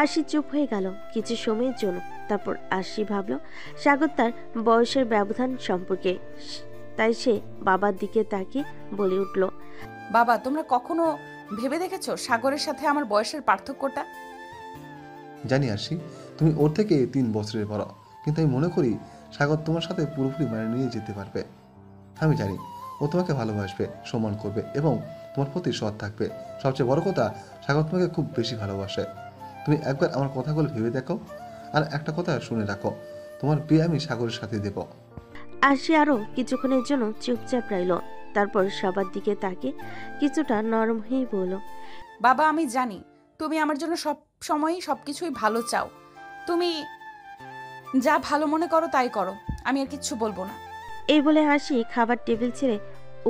B: আরশি চুপ হয়ে গেল কিছু সময়ের জন্য। তারপর আরশি ভাবল সাগর তার বয়সের ব্যবধান সম্পর্কে, তাই সে বাবার দিকে তাকিয়ে বলে উঠল,
C: বাবা, তোমরা কখনো ভেবে দেখেছো সাগরের সাথে আমার বয়সের পার্থক্যটা?
F: জানি আরশি, তুমি ওর থেকে 3 বছরের বড়, কিন্তু আমি মনে করি সাগর তোমার সাথে পুরোপুরি মানিয়ে নিয়ে যেতে পারবে। আমি জানি ও তোমাকে ভালোবাসবে, সম্মান করবে এবং তোমার প্রতি সৎ থাকবে। সবচেয়ে বড় কথা, সাগর তোমাকে খুব বেশি ভালোবাসে। তুমি একবার আমার কথাগুলো ভেবে দেখো, আর একটা কথা শুনে রাখো, তোমার বিয়ে আমি সাগরের সাথে দেব।
B: আরশি আরো কিছুক্ষণের জন্য চুপচাপ রইল। তারপর সবার দিকে তাকিয়ে কিছুটা নরম হয়ে বলল,
C: বাবা, আমি জানি তুমি আমার জন্য সব সময়ই সবকিছুই ভালো চাও। তুমি যা ভালো মনে করো তাই করো, আমি আর কিচ্ছু বলবো না।
B: এই বলে হাসি খাবার টেবিল ছেড়ে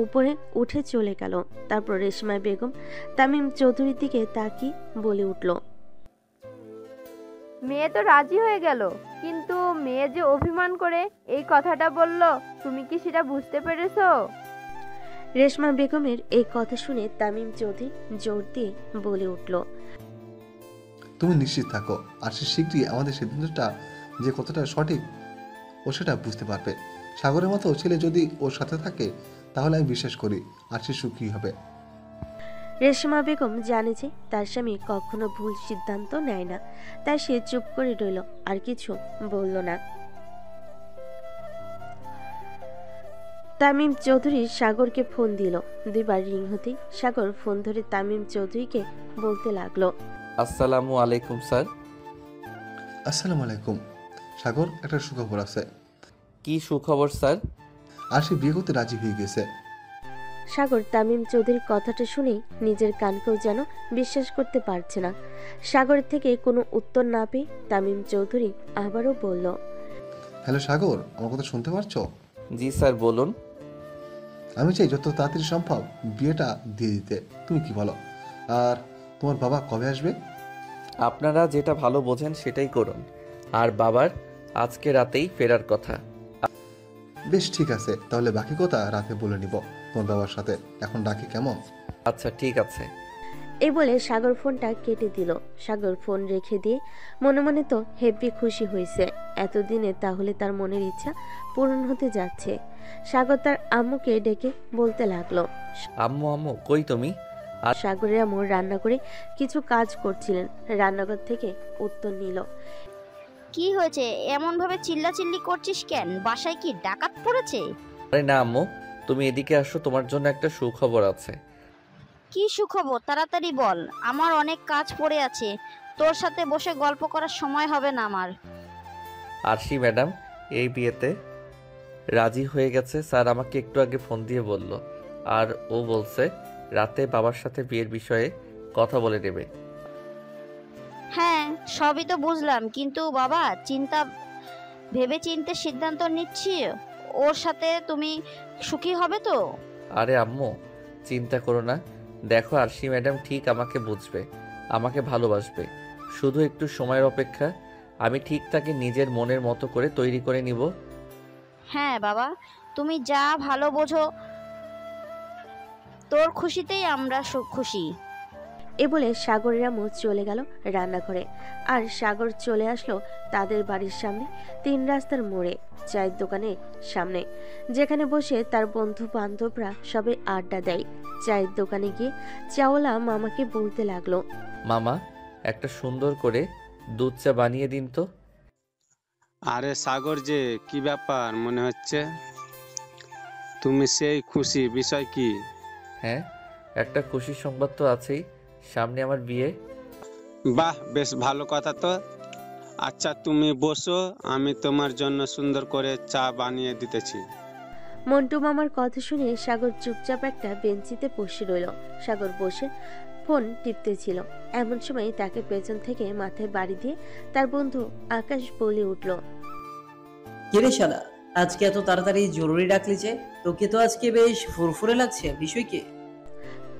B: উপরে উঠে চলে গেল। তারপর রেশমা বেগম তামিম চৌধুরীর দিকে তাকিয়ে বলে উঠল,
H: মেয়ে তো রাজি হয়ে গেল, কিন্তু মেয়ে যে অভিমান করে এই কথাটা বলল, তুমি কি সেটা বুঝতে পেরেছো?
B: রেশমা বেগমের এই কথা শুনে তামিম চৌধুরী জোর দিয়ে বলে উঠল,
F: তুমি নিশ্চিত থাকো, আর সে শীঘ্রই আমাদের সিদ্ধান্তটা যে কতটা সঠিক ও সেটা বুঝতে পারবে। সাগরের মতো ছেলে যদি ওর সাথে থাকে তাহলে আমি বিশ্বাস করি আর সে সুখী হবে।
B: রেশমা বেগম জানে যে তার স্বামী কখনো ভুল সিদ্ধান্ত নেয় না, তাই সে চুপ করে রইল, আর কিছু বলল না। তামিম চৌধুরী সাগরকে ফোন দিল। 2 বার রিং হতেই সাগর ফোন ধরে তামিম চৌধুরীকে বলতে লাগলো,
A: আসসালামু আলাইকুম স্যার।
F: আসসালামু আলাইকুম। সাগর, একটা সুখবর আছে।
A: কি সুখবর স্যার?
F: আর সে বিয়ে করতে রাজি হয়ে গেছে।
B: সাগর তামিম চৌধুরীর কথাটা শুনে নিজের কানকেও যেন বিশ্বাস করতে পারছে না। সাগরের থেকে কোনো উত্তর না পেয়ে তামিম চৌধুরী আবারও বলল,
F: হ্যালো সাগর, আমার কথা শুনতে পারছো?
A: জি স্যার, বলুন।
F: আমি চাই যত তাড়াতাড়ি সম্ভব বিয়েটা দিয়ে দিতে। তুমি কি বলো? আর তোমার বাবা কবে আসবে?
A: আপনারা যেটা ভালো বোঝেন সেটাই করুন। আর বাবার আজকে রাতেই ফেরার কথা।
F: বেশ, ঠিক আছে, তাহলে বাকি কথা রাতে বলে নিব তোমার বাবার সাথে। এখন ডাকি কেমন?
A: আচ্ছা, ঠিক আছে।
B: এই বলে সাগর ফোনটা কেটে দিল। সাগর ফোন রেখে দিয়ে মনে মনে তো হেব্বি খুশি হয়েছে। এতদিনে তাহলে তার মনের ইচ্ছা পূরণ হতে যাচ্ছে। সাগর তার আম্মুকে ডেকে বলতে লাগলো,
A: আম্মু আম্মু কই তুমি?
B: সাগরের আম্মু রান্না করে কিছু কাজ করছিলেন। রান্নাঘর থেকে উত্তর নিল,
E: কি হয়েছে এমন ভাবে চিল্লাচিল্লি করছিস কেন? বাসায় কি ডাকাত পড়েছে?
A: আরে না আম্মু, তুমি এদিকে আসো, তোমার জন্য একটা সুখবর আছে।
E: কি সুখবর? তাড়াতাড়ি বল, আমার অনেক কাজ পড়ে আছে। তোর সাথে বসে গল্প করার সময় হবে না আমার।
A: আরশি ম্যাডাম এই বিয়েতে রাজি হয়ে গেছে, স্যার আমাকে একটু আগে ফোন দিয়ে বলল। আর ও বলছে রাতে বাবার সাথে বিয়ের বিষয়ে কথা বলে নেবে।
E: হ্যাঁ, সবই তো বুঝলাম, কিন্তু বাবা ভেবে চিন্তে সিদ্ধান্ত নিচ্ছি। ওর সাথে তুমি সুখী হবে তো?
A: আরে আম্মু, চিন্তা করো না। দেখো আরশি ম্যাডাম ঠিক আমাকে বুঝবে, আমাকে ভালোবাসবে। শুধু একটু সময়ের অপেক্ষা। আমি ঠিক তাকে নিজের মনের মতো করে তৈরি করে নিব।
E: হ্যাঁ বাবা, তুমি যা ভালো বোঝো, তোর খুশিতেই আমরা খুশি।
B: এ বলে সাগরের আম্মু চলে গেল রান্নাঘরে, আর সাগর চলে আসলো তাদের বাড়ির সামনে 3 রাস্তার মোড়ে চায়ের দোকানের সামনে, যেখানে বসে তার বন্ধু বান্ধবরা সবে আড্ডা দেয়। চায়ের দোকানে গিয়ে চাওলা মামাকে বলতে লাগলো,
A: মামা, একটা সুন্দর করে দুধ চা বানিয়ে দিন তো।
I: আরে সাগর, যে কি ব্যাপার মনে হচ্ছে? তুমি সেই খুশি, বিষয় কি?
A: হ্যাঁ, একটা খুশির সংবাদ তো আছেই, সামনে আমার বিয়ে।
I: বাহ, বেশ ভালো কথা তো। আচ্ছা তুমি বসো, আমি তোমার জন্য সুন্দর করে চা বানিয়ে দিতেছি।
B: মন্টু মামার কথা শুনে সাগর চুপচাপ একটা বেঞ্চিতে বসে রইল। সাগর বসে ফোন টিপতেছিল, এমন সময় তাকে পেছন থেকে মাথায় বাড়ি দিয়ে তার বন্ধু আকাশ বলে উঠল,
J: কিরে শালা, আজকে এত তাড়াতাড়ি জরুরি ডাকলি যে? তোকে তো আজকে বেশ ফুরফুরে লাগছে, বিষয় কি?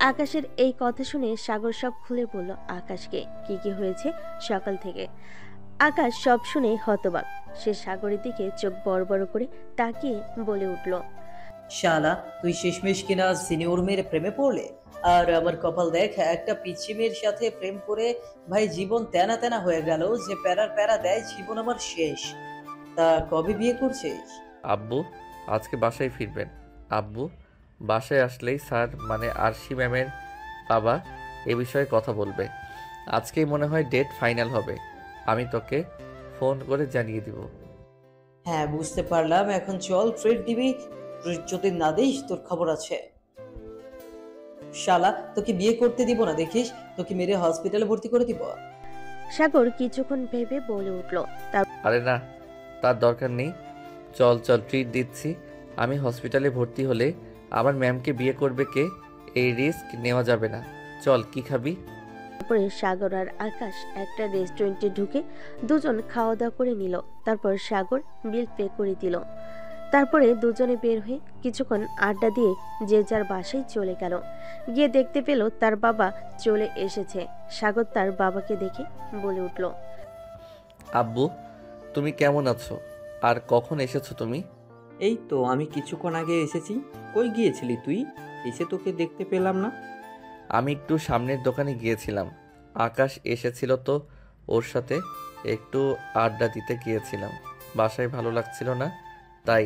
B: আকাশের এই কথা শুনে সাগর সব খুলে বলল আকাশকে কি কি হয়েছে সকাল থেকে। আকাশ সব শুনে হতবাক। সে সাগরের দিকে চোখ বড় বড় করে তাকিয়ে বলে উঠল,
J: শালা, তুই শেষমেশ কিনা সিনিয়র মেয়ের প্রেমে পড়লে? আর আমার কপাল দেখ, একটা পিচ্ছি মেয়ের সাথে প্রেম করে ভাই জীবন তেনা তেনা হয়ে গেল। যে প্যারার প্যারা দেয়, জীবন আমার শেষ। তা কবে বিয়ে করছিস?
A: আব্বু আজকে বাসায় ফিরবেন। আব্বু বাসায় আসলেই স্যার মানে আরশি ম্যামের বাবা এ বিষয়ে কথা বলবে। আজকেই মনে হয় ডেট ফাইনাল হবে। আমি তোকে ফোন করে জানিয়ে দিব।
J: হ্যাঁ, বুঝতে পারলাম। এখন চল, ট্রিট দিবি। যদি না দিস তোর খবর আছে। শালা, তোকে বিয়ে করতে দিব না দেখিস, তোকে মেরে হসপিটালে ভর্তি করে দিব।
B: সাগর কিছুক্ষণ ভেবে বলে উঠল,
A: আরে না, তার দরকার নেই। চল চল, ট্রিট দিচ্ছি। আমি হসপিটালে ভর্তি হলে আমার ম্যামকে বিয়ে করবে কে? এই রিস্ক নেওয়া যাবে না। চল, কি খাবি?
B: তারপরে সাগর আর আকাশ একটা রেস্টুরেন্টে ঢুকে দুজন খাওয়া দাওয়া করে নিল। তারপর সাগর বিল পে করে দিল। তারপরে দুজনে বের হয়ে কিছুক্ষণ আড্ডা দিয়ে যে যার বাসায় চলে গেল। গিয়ে দেখতে পেল তার বাবা চলে এসেছে। সাগর তার বাবাকে দেখে বলে উঠল,
A: আব্বু, তুমি কেমন আছো? আর কখন এসেছো তুমি?
K: এই তো আমি কিছুক্ষণ আগে এসেছি। কই গিয়েছিলি তুই? এসে তোকে দেখতে পেলাম না।
A: আমি একটু সামনের দোকানে গিয়েছিলাম। আকাশ এসেছিল তো ওর সাথে একটু আড্ডা দিতে গিয়েছিলাম। বাসায় ভালো লাগছিল না, তাই।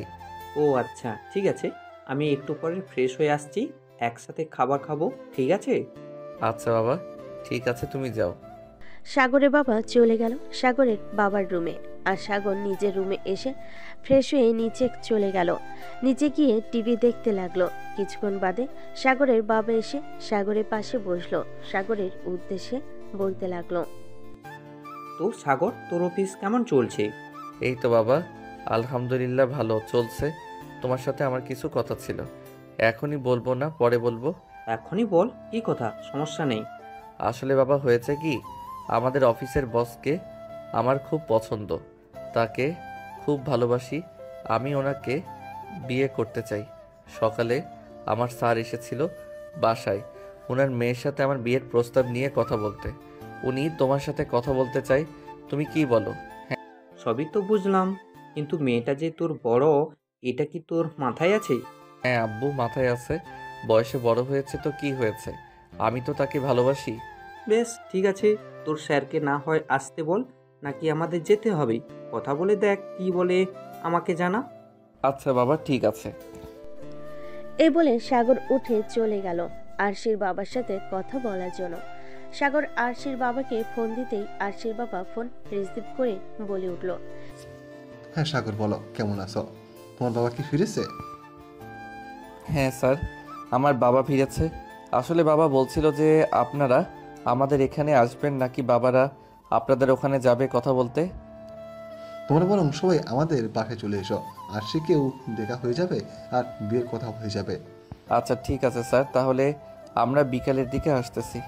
K: ও আচ্ছা, ঠিক আছে। আমি একটু পরে ফ্রেশ হয়ে আসছি, একসাথে খাবার খাবো, ঠিক আছে?
A: আচ্ছা বাবা, ঠিক আছে, তুমি যাও।
B: সাগরের বাবা চলে গেল সাগরের বাবার রুমে, আর সাগর নিজের রুমে এসে ফ্রেশ হয়ে নিচে চলে গেল। নিচে গিয়ে টিভি দেখতে লাগলো। কিছুক্ষণ বাদে সাগরের বাবা এসে সাগরের পাশে বসলো। সাগরের উদ্দেশ্যে বলতে লাগলো,
K: তো সাগর, তোর অফিস কেমন চলছে?
A: এই তো বাবা, আলহামদুলিল্লাহ ভালো চলছে। তোমার সাথে আমার কিছু কথা ছিল। এখনই বলবো না, পরে বলবো।
K: এখনই বল, কি কথা? সমস্যা নেই।
A: আসলে বাবা হয়েছে কি, আমাদের অফিসের বসকে আমার খুব পছন্দ। তাকে খুব ভালোবাসি। আমি ওনাকে বিয়ে করতে চাই। সকালে আমার স্যার এসেছিল বাসায় ওনার মেয়ের সাথে আমার বিয়ের প্রস্তাব নিয়ে কথা বলতে। উনি তোমার সাথে কথা বলতে চাই। তুমি কি বলো?
K: সবই তো বুঝলাম, কিন্তু মেয়েটা যে তোর বড়, এটা কি তোর মাথায় আছে?
A: হ্যাঁ আব্বু, মাথায় আছে। বয়সে বড় হয়েছে তো কি হয়েছে, আমি তো তাকে ভালোবাসি।
K: বেশ, ঠিক আছে। তোর স্যারকে না হয় আসতে বল, নাকি আমাদের যেতে হবে? কথা বলে দেখ কি বলে, আমাকে জানা।
A: আচ্ছা বাবা, ঠিক আছে।
B: এই বলে সাগর উঠে চলে গেল আরশির বাবার সাথে কথা বলার জন্য। সাগর আরশির বাবাকে ফোন দিতেই আরশির বাবা ফোন রিসিভ করে বলে উঠল,
F: হ্যাঁ সাগর, বলো কেমন আছো? তোমার বাবা কি ফিরেছে?
A: হ্যাঁ স্যার, আমার বাবা ফিরেছে। আসলে বাবা বলছিল যে আপনারা আমাদের এখানে আসবেন নাকি বাবারা আপনাদের ওখানে যাবে কথা বলতে।
F: তোমরা বরং সবাই আমাদের বাসায় চলে এসো, আর সে কেউ দেখা হয়ে যাবে আর বিয়ের কথা হয়ে যাবে।
A: আচ্ছা ঠিক আছে স্যার, তাহলে আমরা বিকালের দিকে আসতেছি।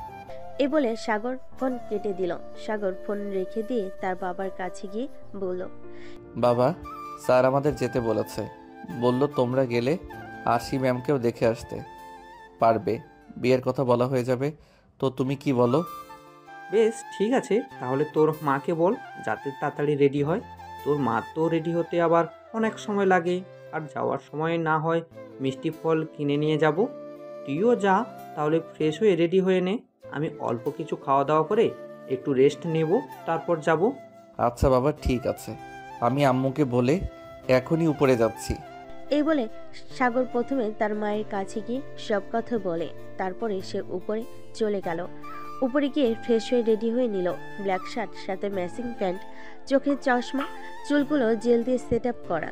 B: এ বলে সাগর ফোন কেটে দিল। সাগর ফোন রেখে দিয়ে তার বাবার কাছে গিয়ে বলল,
A: বাবা, স্যার আমাদের যেতে বলেছে, বলল তোমরা গেলে আরশি ম্যামকেও দেখে আসতে পারবে, বিয়ের কথা বলা হয়ে যাবে। তো তুমি কি বলো?
K: বেশ ঠিক আছে, তাহলে তোর মাকে বল যাতে তাড়াতাড়ি রেডি হয়। তোর মা তো রেডি হতে আবার অনেক সময় লাগে, আর যাওয়ার সময় না হয় মিষ্টি ফল কিনে নিয়ে যাব। তুইও যা, তাহলে ফ্রেশ হয়ে রেডি হয়ে নে। আমি অল্প কিছু খাওয়া দাওয়া করে একটু রেস্ট নেব, তারপর যাব।
A: আচ্ছা বাবা ঠিক আছে, আমি আম্মুকে বলে এখনই উপরে যাচ্ছি।
B: এই বলে সাগর প্রথমে তার মায়ের কাছে গিয়ে সব কথা বলে, তারপরে সে উপরে চলে গেল। উপরে গিয়ে ফ্রেশ হয়ে রেডি হয়ে নিল। ব্ল্যাক শার্ট, সাথে ম্যাচিং প্যান্ট, চোখের চশমা, চুলগুলো জেল দিয়ে সেট আপ করা।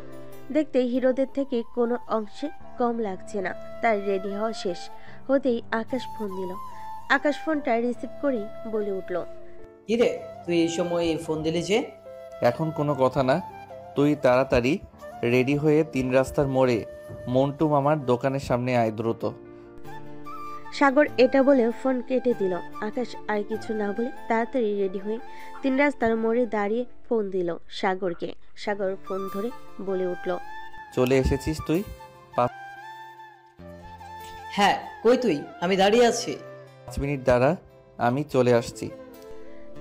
B: দেখতে হিরোদের থেকে কোনো অংশে কম লাগছে না। তার রেডি হওয়া শেষ হতেই আকাশ ফোন দিল। আকাশ ফোনটা রিসিভ করেই বলে উঠল,
J: কিরে তুই এই সময় ফোন দিলি যে?
A: এখন কোনো কথা না, তুই তাড়াতাড়ি রেডি হয়ে 3 রাস্তার মোড়ে মন্টু মামার দোকানের সামনে আয় দ্রুত।
B: সাগর এটা বলে ফোন কেটে দিল। আকাশ আর কিছু না বলে তাড়াতাড়ি রেডি হয়ে 3 রাস্তার মোড়ে দাঁড়িয়ে ফোন দিল সাগরকে। সাগর ফোন ধরে বলে উঠল,
A: চলে এসেছিস তুই?
J: হ্যাঁ, কই তুই? আমি দাঁড়িয়ে আছি।
A: 5 মিনিট দাঁড়া, আমি চলে আসছি।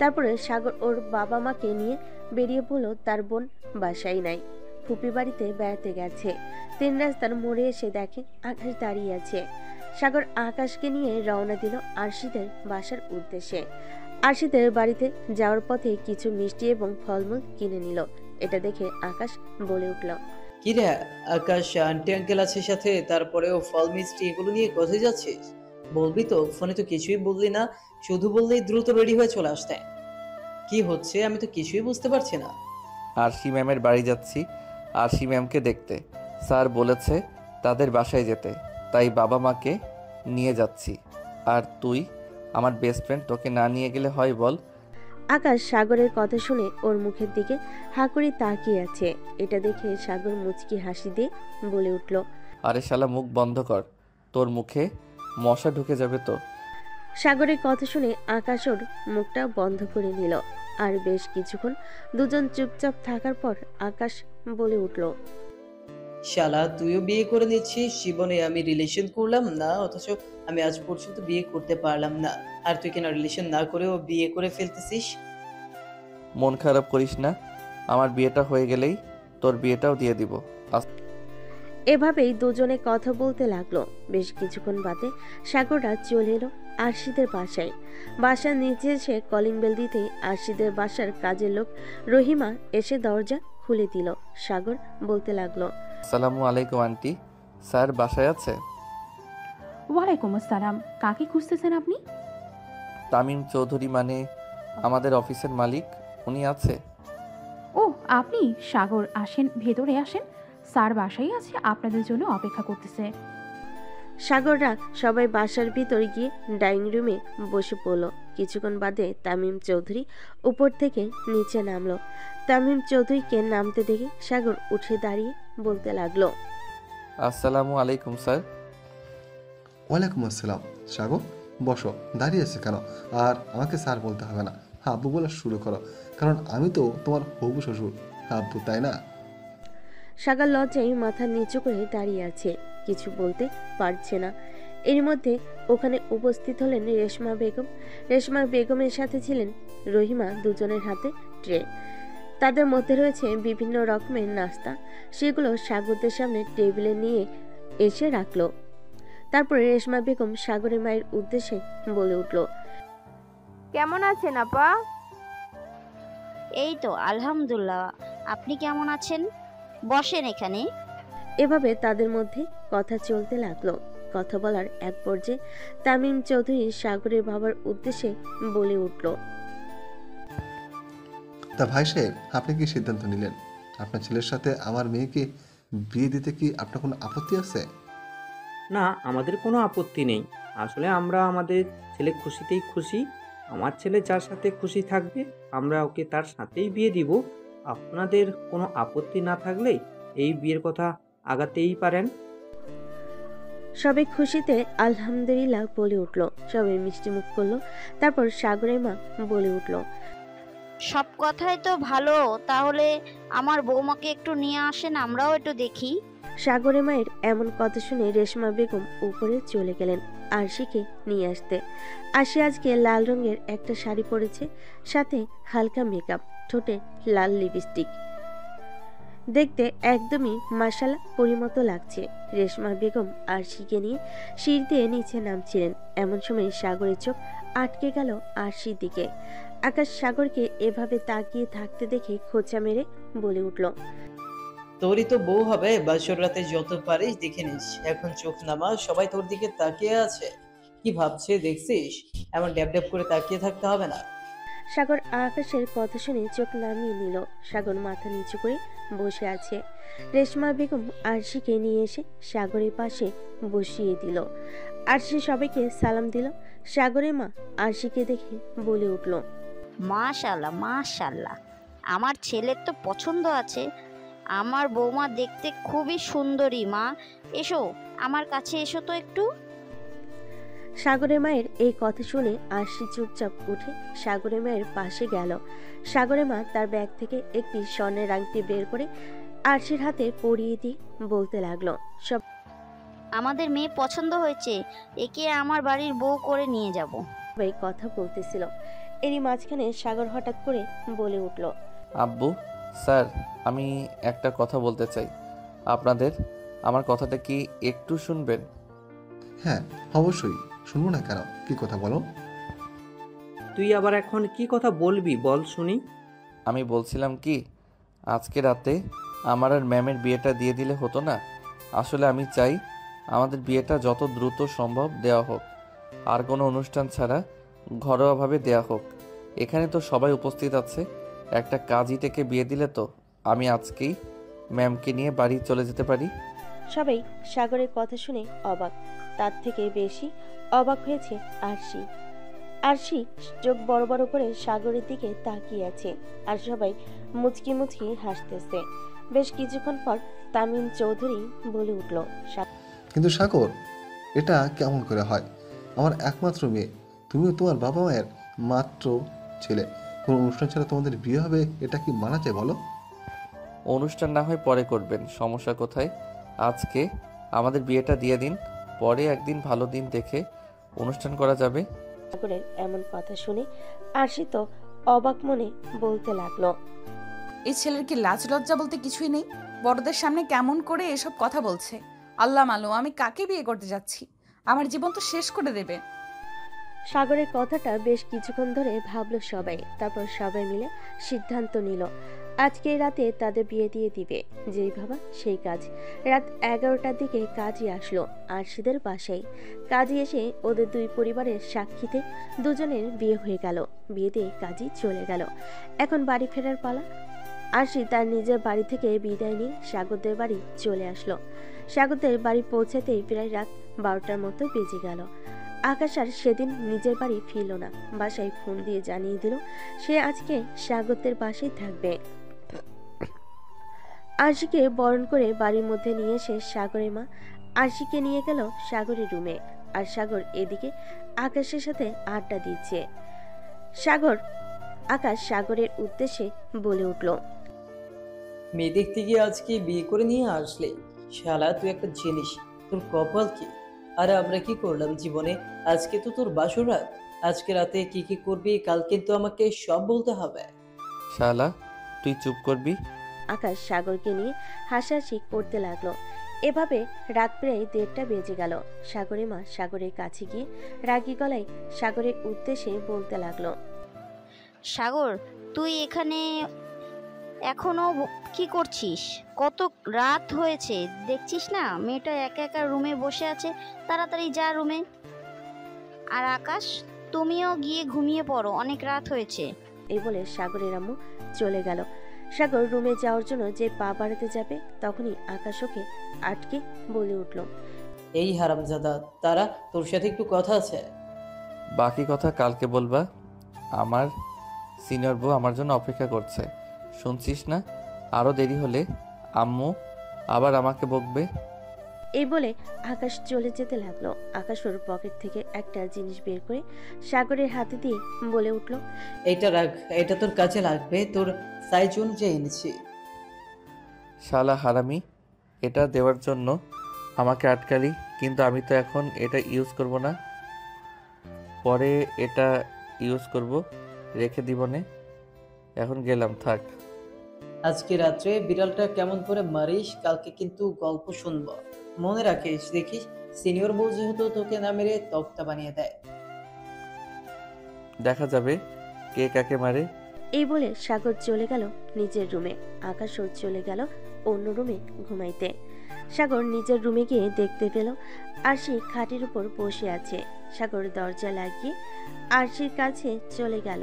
B: তারপরে সাগর ওর বাবা মাকে নিয়ে বেরিয়ে পড়ল। তার বোন বাসায় নাই, ফুপি বাড়িতে বেড়াতে গেছে। 3 রাস্তার মোড়ে এসে দেখে আকাশ দাঁড়িয়ে আছে। সাগর আকাশকে নিয়ে রওনা দিল আরশিদের বাসার উদ্দেশ্যে। আরশিদের বাড়িতে যাওয়ার পথে কিছু মিষ্টি এবং ফলমূল কিনে নিল। এটা দেখে আকাশ বলে উঠল,
J: কিরে আকাশ, আন্টি আঙ্কেল আছে সাথে, তারপরেও ফল মিষ্টি এগুলো নিয়ে কোথায় যাচ্ছিস? বলবি তো? ফোনে তো কিছুই বললি না, শুধু বললেই দ্রুত রেডি হয়ে চলে আসতে। কি হচ্ছে আমি তো কিছুই বুঝতে পারছি না।
A: আরশি ম্যামের বাড়ি যাচ্ছি, আরশি ম্যামকে দেখতে। স্যার বলেছে তাদের বাসায় যেতে, তাই বাবা মাকে নিয়ে যাচ্ছি। আর তুই আমার বেস্ট ফ্রেন্ড, তোকে না নিয়ে গেলে হয় বল?
B: আকাশ সাগরের কথা শুনে ওর মুখের দিকে হাঁ করে তাকিয়ে আছে। এটা দেখে সাগর মুচকি হাসি দিয়ে বলে উঠল,
A: আরে শালা মুখ বন্ধ কর, তোর মুখে মশা ঢুকে যাবে তো।
B: সাগরের কথা শুনে আকাশ ওর মুখটা বন্ধ করে নিল। আর বেশ কিছুক্ষণ দুজন চুপচাপ থাকার পর আকাশ বলে উঠল,
J: শালা, তুইও বিয়ে করে নিচ্ছিস? জীবনে আমি রিলেশন করলাম না, অথচ আমি আজ পর্যন্ত বিয়ে করতে পারলাম না, আর তুই কেন রিলেশন না করেও বিয়ে করে ফেলতেছিস?
A: মন খারাপ করিস না, আমার বিয়েটা হয়ে গেলেই তোর বিয়েটাও দিয়ে দিব।
B: এভাবেই দুজনে কথা বলতে লাগলো। বেশ কিছুক্ষণ বাদে সাগররা চলে এলো আরশিদের বাসায়। বাসার নিচে এসে কলিং বেল দিতে আরশিদের বাসার কাজের লোক রহিমা এসে দরজা খুলে দিল। সাগর বলতে লাগলো,
A: আসসালামু আলাইকুম আন্টি, স্যার বাসায় আছে?
G: ওয়ালাইকুম আসসালাম। কাকে খুঁজতেছেন আপনি?
A: তামিম চৌধুরী, মানে আমাদের অফিসের মালিক, উনি আছে?
G: ও আপনি? সাগর, আসেন ভেতরে আসেন, স্যার বাসায় আছে, আপনাদের জন্য অপেক্ষা করতেছে।
B: সাগররা সবাই বাসার ভিতর গিয়ে ডাইনিং রুমে বসে পড়ল। কিছুক্ষণ বাদে তামিম চৌধুরী উপর থেকে নিচে নামলো। তামিম চৌধুরীকে নামতে দেখে সাগর উঠে দাঁড়িয়ে বলতে লাগলো,
A: আসসালামু আলাইকুম স্যার।
F: ওয়ালাইকুম আসসালাম। সাগর, বসো। দাঁড়িয়ে আছে কেন? আর আমাকে স্যার বলতে হবে না, আব্বু বলা শুরু করো, কারণ আমি তো তোমার হবু শ্বশুর আব্বু, তাই না?
B: সাগর লজ্জায় মাথা নিচু করে দাঁড়িয়ে আছে, কিছু বলতে পারছে না। এর মধ্যে ওখানে উপস্থিত হলেন রেশমা বেগম। রেশমা বেগমের সাথে ছিলেন রহিমা। দুজনের হাতে ট্রে, তাদের মধ্যে রয়েছে বিভিন্ন রকমের নাস্তা। সেগুলো সাগরদের সামনে টেবিলে নিয়ে এসে রাখলো। তারপরে রেশমা বেগম সাগরের মায়ের উদ্দেশ্যে বলে উঠল,
H: কেমন আছেন আপা?
E: এই তো আলহামদুলিল্লাহ, আপনি কেমন আছেন? বসেন এখানে।
B: এভাবে তাদের মধ্যে কথা চলতে লাগলো। কথা বলার এক পর্যায়ে তামিম চৌধুরী সাগরের বাবার উদ্দেশ্যে বলে উঠল,
F: তা ভাই সাহেব, আপনি কি সিদ্ধান্ত নিলেন? আপনার ছেলের সাথে আমার মেয়েকে বিয়ে দিতে কি আপনার কোনো আপত্তি আছে?
K: না, আমাদের কোনো আপত্তি নেই। আসলে আমরা আমাদের ছেলে খুশিতেই খুশি। আমার ছেলে যার সাথে খুশি থাকবে আমরা ওকে তার সাথেই বিয়ে দিব। আপনাদের কোনো আপত্তি না থাকলে এই বিয়ের কথা আগাতেই পারেন।
B: সবাই খুশিতে আলহামদুলিল্লাহ বলে উঠল। সবাই মিষ্টি মুখ করলো। তারপর সাগরের মা বলে উঠল,
E: সব কথাই তো ভালো, তাহলে আমার বৌমাকে একটু নিয়ে আসেন, আমরাও একটু দেখি।
B: সাগরের মায়ের এমন কথা শুনে রেশমা বেগম উপরে চলে গেলেন আরশিকে নিয়ে আসতে। আরশি আজকে লাল রঙের একটা শাড়ি পরেছে, সাথে হালকা মেকআপ, ঠোঁটে লাল লিপস্টিক। দেখতে একদমই মাশাআল্লাহ পরিমতো লাগছে। রেশমা বেগম আরশিকে নিয়ে সিঁড়ি দিয়ে নিচে নামছিলেন। এমন সময় সাগরের চোখ আটকে গেল আরশির দিকে। আকাশ সাগরকে এভাবে তাকিয়ে থাকতে দেখে খোঁচা মেরে বলে উঠল,
J: তোরই তো বউ হবে, বাসর রাতে যত পারিস দেখে নিস। এখন চোখ নামা, সবাই তোর দিকে তাকিয়ে আছে। কি ভাবছে দেখছিস? এমন ড্যাব ড্যাব করে তাকিয়ে থাকতে হবে না।
B: সাগর আকাশের কথা শুনে চোখ নামিয়ে নিল। সাগর মাথা নিচু করে বসে আছে। রেশমা বেগম আরশিকে নিয়ে এসে সাগরের পাশে বসিয়ে দিল। আরশি সবাইকে সালাম দিল। সাগরের মা আরশিকে দেখে বলে উঠল,
E: মাশাআল্লাহ মাশাআল্লাহ, আমার ছেলের তো পছন্দ আছে। আমার বৌমা দেখতে খুবই সুন্দরী। মা এসো, আমার কাছে এসো তো একটু।
B: সাগরের মায়ের এই কথা শুনে আরশি চুপচাপ উঠে সাগরের মায়ের পাশে গেল। সাগরের মা তার ব্যাগ থেকে একটি স্বর্ণের আংটি বের করে আরশির হাতে পরিয়ে দিয়ে বলতে লাগলো,
E: আমাদের মেয়ে পছন্দ হয়েছে, একে আমার বাড়ির বউ করে নিয়ে যাব।
B: সবাই কথা বলতেছিল। এরই মাঝখানে সাগর হঠাৎ করে বলে উঠল,
A: আব্বু, স্যার, আমি একটা কথা বলতে চাই আপনাদের। আমার কথাটা কি একটু শুনবেন?
F: হ্যাঁ, অবশ্যই শুনবো না কেন, কি কথা বলো।
K: তুই আবার এখন কি কথা বলবি বল শুনি।
A: আমি বলছিলাম কি, আজকে রাতে আমার আর ম্যামের বিয়েটা দিয়ে দিলে হতো না? আসলে আমি চাই আমাদের বিয়েটা যত দ্রুত সম্ভব দেওয়া হোক, আর কোনো অনুষ্ঠান ছাড়া ঘরোয়াভাবে দেওয়া হোক। এখানে তো সবাই উপস্থিত আছে, একটা কাজী থেকে বিয়ে দিলে তো আমি আজকেই ম্যামকে নিয়ে বাড়ি চলে যেতে পারি।
B: সবাই সাগরের কথা শুনে অবাক। তার থেকে বেশি অবাক হয়েছে আরশি। আরশি চোখ বড় বড় করে সাগরের দিকে তাকিয়ে আছে, আর সবাই মুচকি মুচকি হাসতেছে। বেশ কিছুক্ষণ পর তামিম চৌধুরী বলে উঠল,
F: কিন্তু সাগর, এটা কেমন করে হয়? আমার একমাত্র মেয়ে, তুমিও তোমার বাবা মায়ের মাত্র ছেলে, কোনো অনুষ্ঠান ছাড়া তোমাদের বিয়ে হবে, এটা কি মানা যায় বলো?
A: অনুষ্ঠান না হয় পরে করবেন, সমস্যা কোথায়? আজকে আমাদের বিয়েটা দিয়ে দিন, পরে একদিন ভালো দিন দেখে অনুষ্ঠান করা যাবে।
B: সাগরের এমন কথা শুনে আরশি তো অবাক মনে বলতে লাগলো,
C: এই ছেলের কি লাজ লজ্জা বলতে কিছুই নেই? বড়দের সামনে কেমন করে এসব কথা বলছে? আল্লাহ মালুম আমি কাকে বিয়ে করতে যাচ্ছি, আমার জীবন তো শেষ করে দেবে।
B: সাগরের কথাটা বেশ কিছুক্ষণ ধরে ভাবলো সবাই। তারপর সবাই মিলে সিদ্ধান্ত নিল আজকে রাতে তাদের বিয়ে দিয়ে দিবে। যেই ভাবা সেই কাজ। রাত 11টার দিকে কাজী আসলো আরশিদের বাসায়। কাজী এসে ওদের দুই পরিবারের সাক্ষীতে দুজনের বিয়ে হয়ে গেল। বিয়ে দিয়ে কাজী চলে গেল। এখন বাড়ি ফেরার পালা। আরশি তার নিজের বাড়ি থেকে বিদায় নিয়ে সাগরদের বাড়ি চলে আসলো। সাগরদের বাড়ি পৌঁছাতেই প্রায় রাত 12টার মতো বেজে গেল। আকাশ আর সেদিন নিজের বাড়ি ফিরল না। বাসায় ফোন দিয়ে জানিয়ে দিল সে আজকে সাগরদের বাসায় থাকবে। আরশিকে বরণ করে বাড়ির মধ্যে নিয়ে এসে সাগরের মা আরশিকে নিয়ে গেল সাগরের রুমে। আর সাগর এদিকে আকাশের সাথে আড্ডা দিচ্ছে। আকাশ সাগরের উদ্দেশ্যে বলে উঠল,
J: মেয়ে দেখতে গিয়ে আজকে বিয়ে করে নিয়ে আসলে। শালা তুই একটা জিনিস, তোর কপাল কি! আরে আমরা কি করলাম জীবনে? আজকে তো তোর বাসর রাত, আজকে রাতে কি কি করবি কাল কিন্তু আমাকে সব বলতে হবে।
A: শালা, তুই চুপ করবি?
B: আকাশ সাগরকে নিয়ে হাসাহাসি করতে লাগলো। এভাবে রাত প্রায় 1:30টা বেজে গেল। সাগরের মা সাগরের কাছে গিয়ে রাগী গলায় সাগরের উদ্দেশ্যে বলতে লাগলো,
E: সাগর, তুই এখানে এখনো কি করছিস? কত রাত হয়েছে দেখছিস না? মেয়েটা একা একা রুমে বসে আছে, তাড়াতাড়ি যা রুমে। আর আকাশ, তুমিও গিয়ে ঘুমিয়ে পড়ো, অনেক রাত হয়েছে।
B: এই বলে সাগরের আম্মু চলে গেল। সাগর রুমে যাওয়ার জন্য যে পা বাড়াতে যাবে তখনই আকাশ ওকে আটকে বলে উঠল,
J: এই হারামজাদা, তারা তোর সাথে একটু কথা আছে।
A: বাকি কথা কালকে বলবা। আমার সিনিয়র বউ আমার জন্য অপেক্ষা করছে, শুনছিস না? আরও দেরি হলে আম্মু আবার আমাকে বকবে।
B: এই বলে আকাশ চলে যেতে লাগলো। আকাশ ওর পকেট থেকে একটা জিনিস বের করে সাগরের হাতে দিয়ে বলে উঠল,
J: এইটা রাখ, এটা তোর কাছে লাগবে, তোর সাইজ অনুযায়ী এনেছি।
A: শালা হারামি, এটা দেওয়ার জন্য আমাকে আটকালি, কিন্তু আমি তো এখন এটা ইউজ করব না, পরে এটা ইউজ করব, রেখে দিব নে। এখন গেলাম, থাক।
J: আজকে রাত্রে বিড়ালটা কেমন করে মারিস, কালকে কিন্তু গল্প শুনবো। মনে রাখিস, দেখিস সিনিয়র বউ যেহেতু তোকে না মেরে তক্তা বানিয়ে দেয়।
A: দেখা যাবে কে কাকে মারে।
B: এই বলে সাগর চলে গেল নিজের রুমে। আকাশও চলে গেল অন্য রুমে ঘুমাইতে। সাগর নিজের রুমে গিয়ে দেখতে পেল আরশি খাটের উপর বসে আছে। সাগর দরজা লাগিয়ে আরশির কাছে চলে গেল।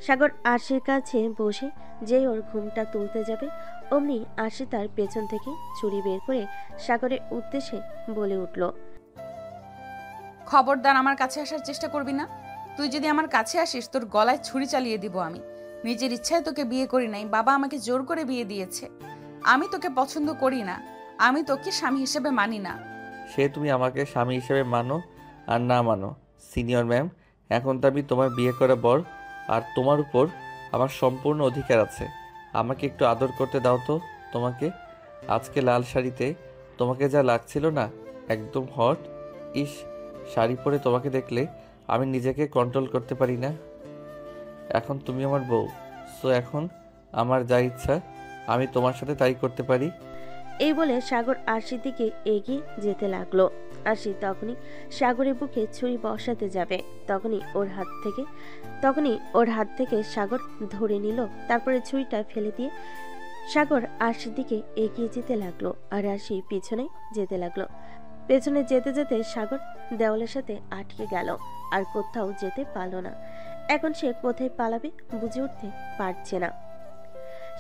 B: সাগর আরশির কাছে বসে যেই ওর ঘুমটা তুলতে যাবে, অমনি আরশি তার পেছন থেকে ছুরি বের করে সাগরের উদ্দেশ্যে বলে উঠল,
C: খবরদার আমার কাছে আসার চেষ্টা করবি না। তুই যদি আমার কাছে আসিস তোর গলায় ছুরি চালিয়ে দিব আমি। নিজের ইচ্ছায় তোকে বিয়ে করি নাই, বাবা আমাকে জোর করে বিয়ে দিয়েছে। আমি তোকে পছন্দ করি না, আমি তোকে স্বামী হিসেবে মানি না।
A: সে তুমি আমাকে স্বামী হিসেবে মানো আর না মানো, সিনিয়র ম্যাম, এখন তো আমি তোমার বিয়ে করা বর, আর তোমার উপর আমার সম্পূর্ণ অধিকার আছে। আমাকে একটু আদর করতে দাও তো। তোমাকে আজকে লাল শাড়িতে তোমাকে যা লাগছিল না, একদম হট। ইস, শাড়ি পরে তোমাকে দেখলে আমি নিজেকে কন্ট্রোল করতে পারি না। এখন তুমি আমার বউ, সো এখন আমার যা ইচ্ছা আমি তোমার সাথে তাই করতে পারি।
B: এই বলে সাগর আরশির দিকে এগিয়ে যেতে লাগলো। আরশি তখনই সাগরের বুকে ছুরি বসাতে যাবে, তখনই ওর হাত থেকে সাগর ধরে নিল। তারপরে ছুরিটা ফেলে দিয়ে সাগর আরশির দিকে এগিয়ে যেতে লাগলো, আর আরশি পিছনে যেতে লাগলো। পেছনে যেতে যেতে সাগর দেওয়ালের সাথে আটকে গেল, আর কোথাও যেতে পারল না। এখন সে কোথায় পালাবে বুঝে উঠতে পারছে না।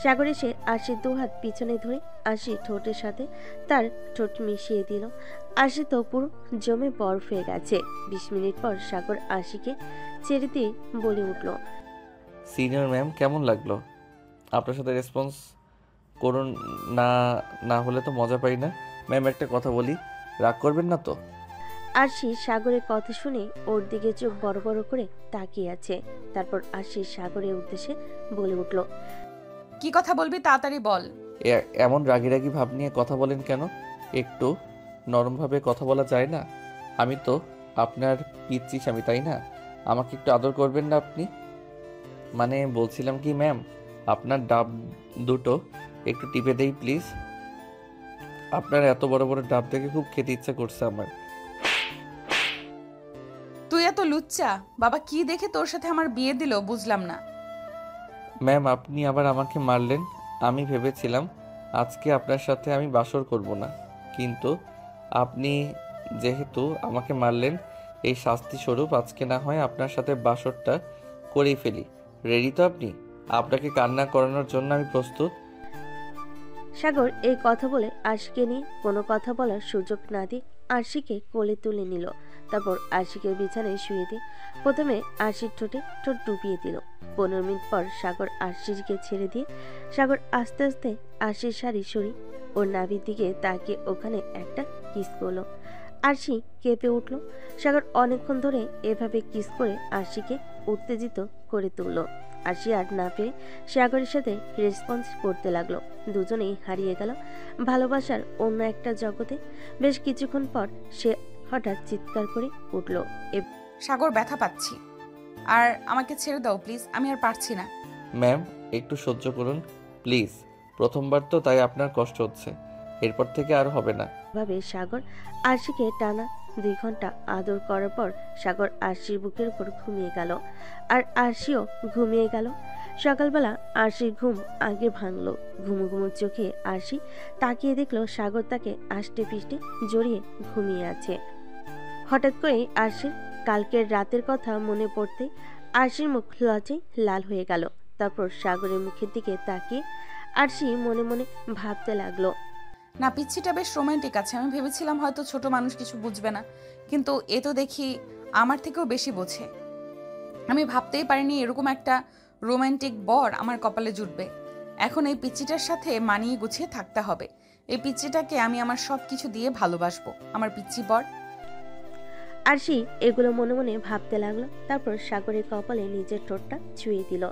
B: সাগর এসে আরশির দুহাত পিছনে ধরে আরশি ঠোঁটের সাথে তার ঠোঁট মিশিয়ে দিল। আরশি তো পুরো জমে বরফ হয়ে গেছে। 20 মিনিট পর সাগর আরশিকে ছেড়ে দিয়ে বলে উঠল,
A: সিনিয়র ম্যাম, কেমন লাগলো? আপনার সাথে রেসপন্স করুন না, না হলে তো মজা পাই না। ম্যাম, একটা কথা বলি, রাগ করবেন না তো?
B: আরশি সাগরের কথা শুনে ওর দিকে চোখ বড় বড় করে তাকিয়ে আছে। তারপর আরশি সাগরের উদ্দেশ্যে বলে উঠল,
C: কি কথা বলবি তাড়াতাড়ি বল।
A: এমন রাগি রাগি ভাব নিয়ে কথা বলেন কেন? একটু নরমভাবে কথা বলা যায় না? আমি তো আপনার পিচ্চি স্বামী, তাই না? আমাকে একটু আদর করবেন না আপনি? মানে বলছিলাম কি ম্যাম, আপনার ডাব দুটো একটু টিপে দেই প্লিজ। আপনার এত বড় বড় ডাব দেখে খুব খেতে ইচ্ছা করছে আমার।
C: তুই এত লুচ্চা, বাবা কি দেখে তোর সাথে আমার বিয়ে দিল বুঝলাম না।
A: ম্যাম, আপনি আবার আমাকে মারলেন। আমি ভেবেছিলাম আজকে আপনার সাথে আমি বাসর করব না, কিন্তু আপনি যেহেতু আমাকে মারলেন, এই শাস্তি স্বরূপ আজকে না হয় আপনার সাথে বাসরটা করেই ফেলি। রেডি তো আপনি? আপনাকে কান্না করানোর জন্য আমি প্রস্তুত।
B: সাগর এই কথা বলে আরশিকে নিয়ে কোনো কথা বলার সুযোগ না দিয়ে আরশিকে কোলে তুলে নিল। তারপর আরশিকে বিছানায় শুয়ে দিয়ে প্রথমে আরশির ঠোঁটে ঠোঁট ডুবিয়ে দিল। 15 মিনিট পর সাগর আরশিকে ছেড়ে দিয়ে সাগর আস্তে আস্তে আরশির শাড়ি সরিয়ে ওর নাভির দিকে তাকিয়ে ওখানে একটা কিস করলো। আরশি কেঁপে উঠল। সাগর অনেকক্ষণ ধরে এভাবে কিস করে আরশিকে উত্তেজিত করে তুলল। আরশি আর না পেরে সাগরের সাথে রেসপন্স করতে লাগলো। দুজনেই হারিয়ে গেল ভালোবাসার অন্য একটা জগতে। বেশ কিছুক্ষণ পর সে হঠাৎ চিৎকার করে উঠল,
C: সাগর, ব্যথা পাচ্ছি, আর আমাকে ছেড়ে দাও প্লিজ, আমি আর পারছি না।
A: ম্যাম, একটু সহ্য করুন প্লিজ। প্রথমবার তো, তাই আপনার কষ্ট হচ্ছে, এরপর থেকে আর হবে না।
B: ভাবে সাগর আরশিকে টানা 2 ঘন্টা আদর করার পর সাগর আরশির বুকের উপর ঘুমিয়ে গেল, আর আরশিও ঘুমিয়ে গেল। সকালবেলা আরশির ঘুম আগে ভাঙলো। ঘুমু ঘুমু চোখে আরশি তাকিয়ে দেখলো সাগর তাকে আষ্টে পিষ্টে জড়িয়ে ঘুমিয়ে আছে। হঠাৎ করে আরশির কালকের রাতের কথা মনে পড়তে আরশির মুখ লজ্জায় লাল হয়ে গেল। তারপর সাগরের মুখের দিকে তাকিয়ে আরশি মনে মনে ভাবতে লাগলো,
C: না, পিচ্ছিটা বেশ রোমান্টিক আছে। আমি ভেবেছিলাম হয়তো ছোট মানুষ কিছু বুঝবে না, কিন্তু এ তো দেখি আমার থেকেও বেশি বোঝে। আমি ভাবতেই পারিনি এরকম একটা রোমান্টিক বর আমার কপালে জুটবে। এখন এই পিচ্চিটার সাথে মানিয়ে গুছিয়ে থাকতে হবে। এই পিচ্চিটাকে আমি আমার সব কিছু দিয়ে ভালোবাসবো, আমার পিচ্চি বর।
B: আরশি এগুলো মনে মনে ভাবতে লাগলো। তারপর সাগরের কপালে নিজের ঠোঁটটা ছুঁয়ে দিল।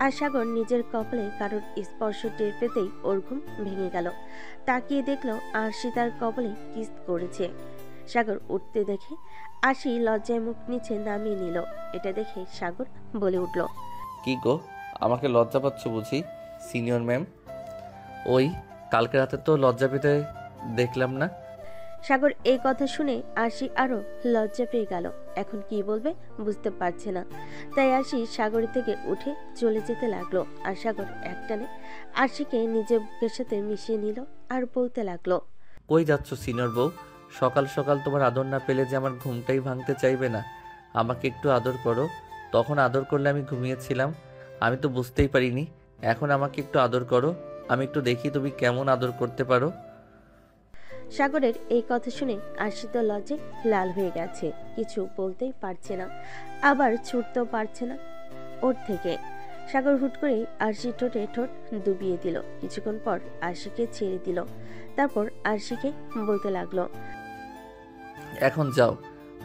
B: আর সাগর নিজের কপালে কারোর স্পর্শ টের পেতেই ওর ঘুম ভেঙে গেল। তাকিয়ে দেখলো আরশি তার কপালে কিস করেছে। সাগর উঠতে দেখে আরশি লজ্জায় মুখ নিচে নামিয়ে নিল। এটা দেখে সাগর বলে উঠল,
A: কি গো, আমাকে লজ্জা পাচ্ছ বুঝি সিনিয়র ম্যাম? ওই কালকে রাতে তো লজ্জা পেতে দেখলাম না।
B: সাগর এই কথা শুনে আরশি আরো লজ্জা পেয়ে গেল। এখন কি বলবে বুঝতে পারছে না। তাই আরশি সাগরের থেকে উঠে চলে যেতে লাগলো। আর সাগর একটানে আরশিকে নিজের বুকের সাথে মিশিয়ে নিল আর বলতে লাগলো,
A: কই যাচ্ছ সিনিয়র বউ? সকাল সকাল তোমার আদর না পেলে যে আমার ঘুমটাই ভাঙতে চাইবে না। আমাকে একটু আদর করো। তখন আদর করলে আমি ঘুমিয়েছিলাম, আমি তো বুঝতেই পারিনি। এখন আমাকে একটু আদর করো, আমি একটু দেখি তুমি কেমন আদর করতে পারো।
B: সাগরের এই কথা শুনে আরশি তো লজ্জায় লাল হয়ে গেছে, কিছু বলতেই পারছে না, আবার ছুটতেও পারছে না ওর থেকে। সাগর হুট করে আরশির ঠোঁটে ঠোঁট ডুবিয়ে দিল। কিছুক্ষণ পর আরশিকে ছেড়ে দিল। তারপর আরশিকে বলতে লাগলো,
A: এখন যাও,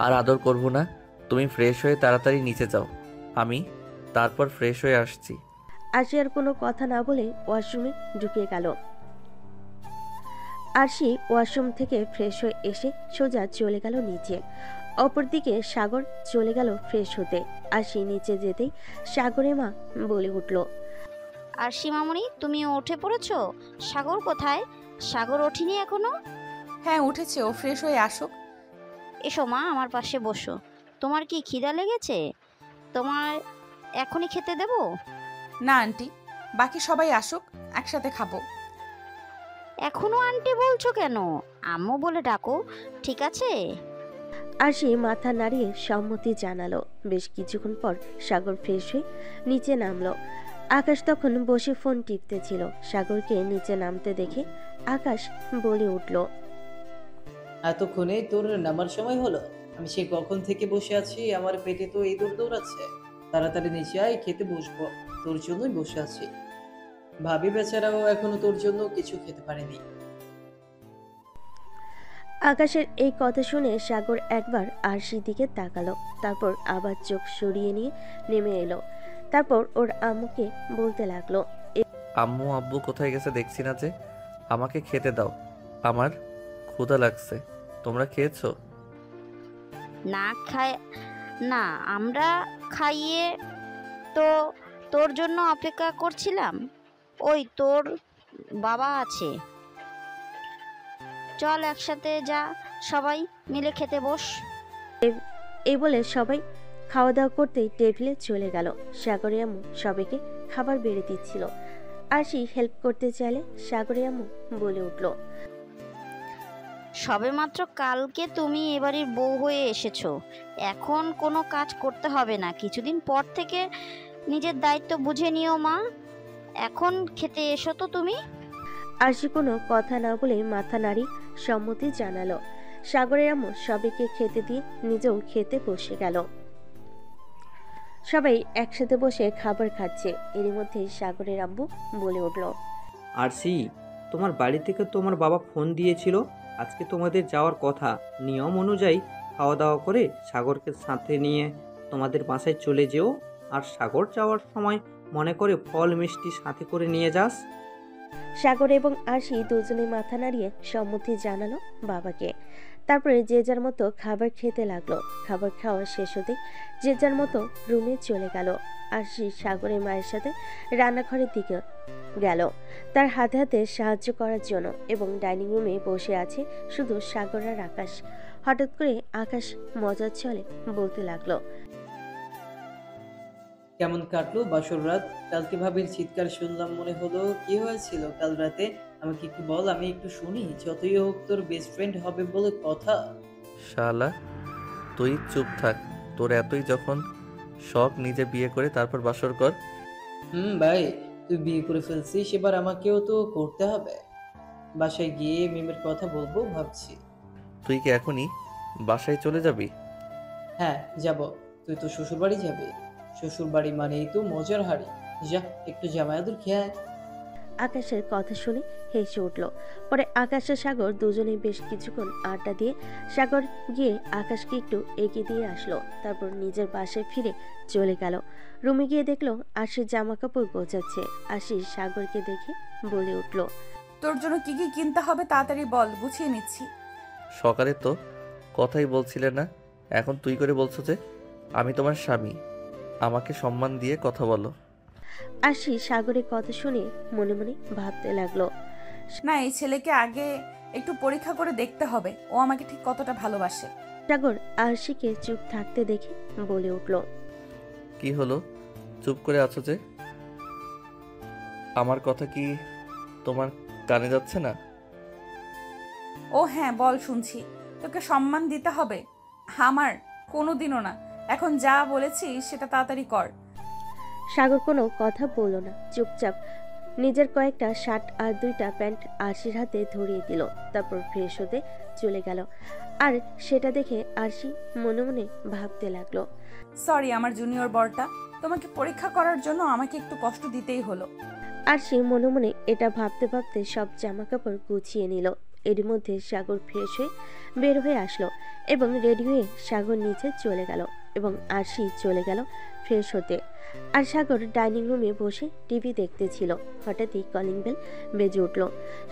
A: আর আদর করব না। তুমি ফ্রেশ হয়ে তাড়াতাড়ি নিচে যাও, আমি তারপর ফ্রেশ হয়ে আসছি।
B: আরশি আর কোনো কথা না বলে ওয়াশরুমে ঢুকে গেল। আরশি ওয়াশরুম থেকে ফ্রেশ হয়ে এসে সোজা চলে গেল নিচে। অপরদিকে সাগর চলে গেল ফ্রেশ হতে। আরশি নিচে যেতেই সাগরের মা বলে উঠল,
E: আরশি মামুনি, তুমি উঠে পড়েছো? সাগর কোথায়? সাগর ওঠেনি এখনো?
C: হ্যাঁ উঠেছে, ও ফ্রেশ হয়ে আসুক।
E: এসো মা, আমার পাশে বসো। তোমার কি খিদা লেগেছে? তোমার এখনই খেতে দেবো?
C: না আন্টি, বাকি সবাই আসুক, একসাথে খাবো।
E: এখনো আন্টি বলছো কেন? আম্মু বলে ডাকো, ঠিক আছে?
B: আরশি মাথা নাড়িয়ে সম্মতি জানালো। বেশ কিছুক্ষণ পর সাগর ফ্রেশ হয়ে নিচে নামলো। আকাশ তখন বসে ফোন টিপতেছিল। সাগরকে নিচে নামতে দেখে আকাশ বলে উঠল,
J: এতক্ষণে তোর নামার সময় হলো? আমি সে কখন থেকে বসে আছি, আমার পেটে তো ইঁদুর দৌড়াচ্ছে। তাড়াতাড়ি নিচে আয়, খেতে বসবো। তোর জন্যই বসে আছি। ভাবি বেচারাও এখনো তোর জন্য কিছু খেতে পারেনি।
B: আকাশের এই কথা শুনে সাগর একবার আরশির দিকে তাকালো। তারপর আবার চোখ সরিয়ে নিয়ে নেমে এলো। তারপর ওর আম্মুকে বলতে লাগলো,
A: আম্মু আব্বু কোথায় গেছে দেখছি না যে। আমাকে খেতে দাও, আমার ক্ষুধা লাগছে। তোমরা খেয়েছো?
E: না খায় না, আমরা খাইয়ে তো তোর জন্য অপেক্ষা করছিলাম। ওই তোর বাবা আছে, চল একসাথে যা, সবাই মিলে খেতে বস।
B: এই বলে সবাই খাওয়া দাওয়া করতেই টেবিলে চলে গেল। সাগরের আম্মু সবাইকে খাবার বেড়ে দিচ্ছিল। আরশি হেল্প করতে চাইলে সাগরের আম্মু বলে উঠল,
E: সবেমাত্র কালকে তুমি এবাড়ির বউ হয়ে এসেছো, এখন কোনো কাজ করতে হবে না। কিছুদিন পর থেকে নিজের দায়িত্ব বুঝে নিও মা। এখন খেতে এসো তো তুমি।
B: আরশি কোনো কথা না বলে মাথা নাড়ি সম্মতি জানালো। সাগরের আম্মু সবাইকে খেতে দিয়ে নিজেও খেতে বসে গেল। সবাই একসাথে বসে খাবার খাচ্ছে। এরই মধ্যে সাগরের আম্মু বলে উঠল,
K: আরশি, তোমার বাড়ি থেকে তোমার বাবা ফোন দিয়েছিল, আজকে তোমাদের যাওয়ার কথা। নিয়ম অনুযায়ী খাওয়া দাওয়া করে সাগরকে সাথে নিয়ে তোমাদের বাসায় চলে যেও। আর সাগর যাওয়ার সময় মনে করে ফল মিষ্টি সাথে করে নিয়ে যাস।
B: সাগর এবং আরশি দুজনে মাথা নাড়িয়ে সম্মতি জানালো বাবাকে। তারপরে যে যার মতো খাবার খেতে লাগলো। খাবার খাওয়া শেষ হতে যে যার মতো রুমে চলে গেল। আরশি সাগরের মায়ের সাথে রান্নাঘরের দিকে গেল তার হাতে হাতে সাহায্য করার জন্য। এবং ডাইনিং রুমে বসে আছে শুধু সাগর আর আকাশ। হঠাৎ করে আকাশ মজার ছলে বলতে লাগলো,
J: কেমন কাটলো বাসর রাত? কালকে ভাবির চিৎকার শুনলাম, মনে হলো কি হয়েছিল কাল রাতে? আমাকে একটু বল, আমি একটু শুনি। যতই হোক তোর বেস্ট ফ্রেন্ড হবে বলে কথা।
A: শালা তুই চুপ থাক, তোর এতই যখন শখ নিজে বিয়ে করে তারপর বাসর কর।
J: ভাই, তুই বিয়ে করে ফেলছিস, এবার আমাকেও তো করতে হবে। বাসায় গিয়ে মিমের কথা বলবো ভাবছি।
A: তুই কি এখনই বাসায় চলে যাবি?
J: হ্যাঁ যাব। তুই তো শ্বশুর বাড়ি যাবি, শ্বশুর বাড়ি মানেই তো মজার হাড়ি। যা একটু জামায়াতুর খেয়ে আয়।
B: আকাশের কথা শুনে হেসে উঠল। পরে আকাশ আর সাগর দুজনেই বেশ কিছুক্ষণ আড্ডা দিয়ে সাগর গিয়ে আকাশকে একটু এগিয়ে দিয়ে আসলো। তারপর নিজের বাসায় ফিরে চলে গেল। রুমে গিয়ে দেখলো আশির জামা কাপড় গোছাচ্ছে। আশি সাগরকে দেখে বলে উঠল,
C: তোর জন্য কি কি কিনতে হবে তাড়াতাড়ি বল, গুছিয়ে নিচ্ছি।
A: সকালে তো কথাই বলছিলে না, এখন তুই করে বলছো যে আমি তোমার স্বামী। আমাকে সম্মান দিয়ে কথা বলো।
B: আশি সাগরের কথা শুনে মনে মনে ভাবতে লাগলো,
C: না, এই ছেলেকে আগে একটু পরীক্ষা করে দেখতে হবে ও আমাকে ঠিক কতটা ভালোবাসে।
B: সাগর আশিকে চুপ থাকতে দেখে বলে উঠল,
A: কি হলো, চুপ করে আছো যে? আমার কথা কি তোমার কানে যাচ্ছে না?
C: ও হ্যাঁ বল, শুনছি। তোকে সম্মান দিতে হবে? আমার কোনোদিনও না। এখন যা বলেছি সেটা তাড়াতাড়ি কর।
B: সাগর কোনো কথা বলল না, চুপচাপ নিজের কয়েকটা শার্ট আর 2টা প্যান্ট আরশির হাতে ধরিয়ে দিল। তারপর ফ্রেশ হতে চলে গেল। আর সেটা দেখে আরশি মনে মনে ভাবতে লাগলো,
C: সরি আমার জুনিয়র বরটা, তোমাকে পরীক্ষা করার জন্য আমাকে একটু কষ্ট দিতেই হলো।
B: আরশি মনে মনে এটা ভাবতে ভাবতে সব জামা কাপড় গুছিয়ে নিল। এর মধ্যে সাগর ফ্রেশ হয়ে বের হয়ে আসলো এবং রেডি হয়ে সাগর নিচে চলে গেল এবং আরশি চলে গেল ফ্রেশ হতে। আর সাগর ডাইনিং রুমে বসে টিভি দেখতেছিল। হঠাৎই কলিং বেল বেজে উঠল।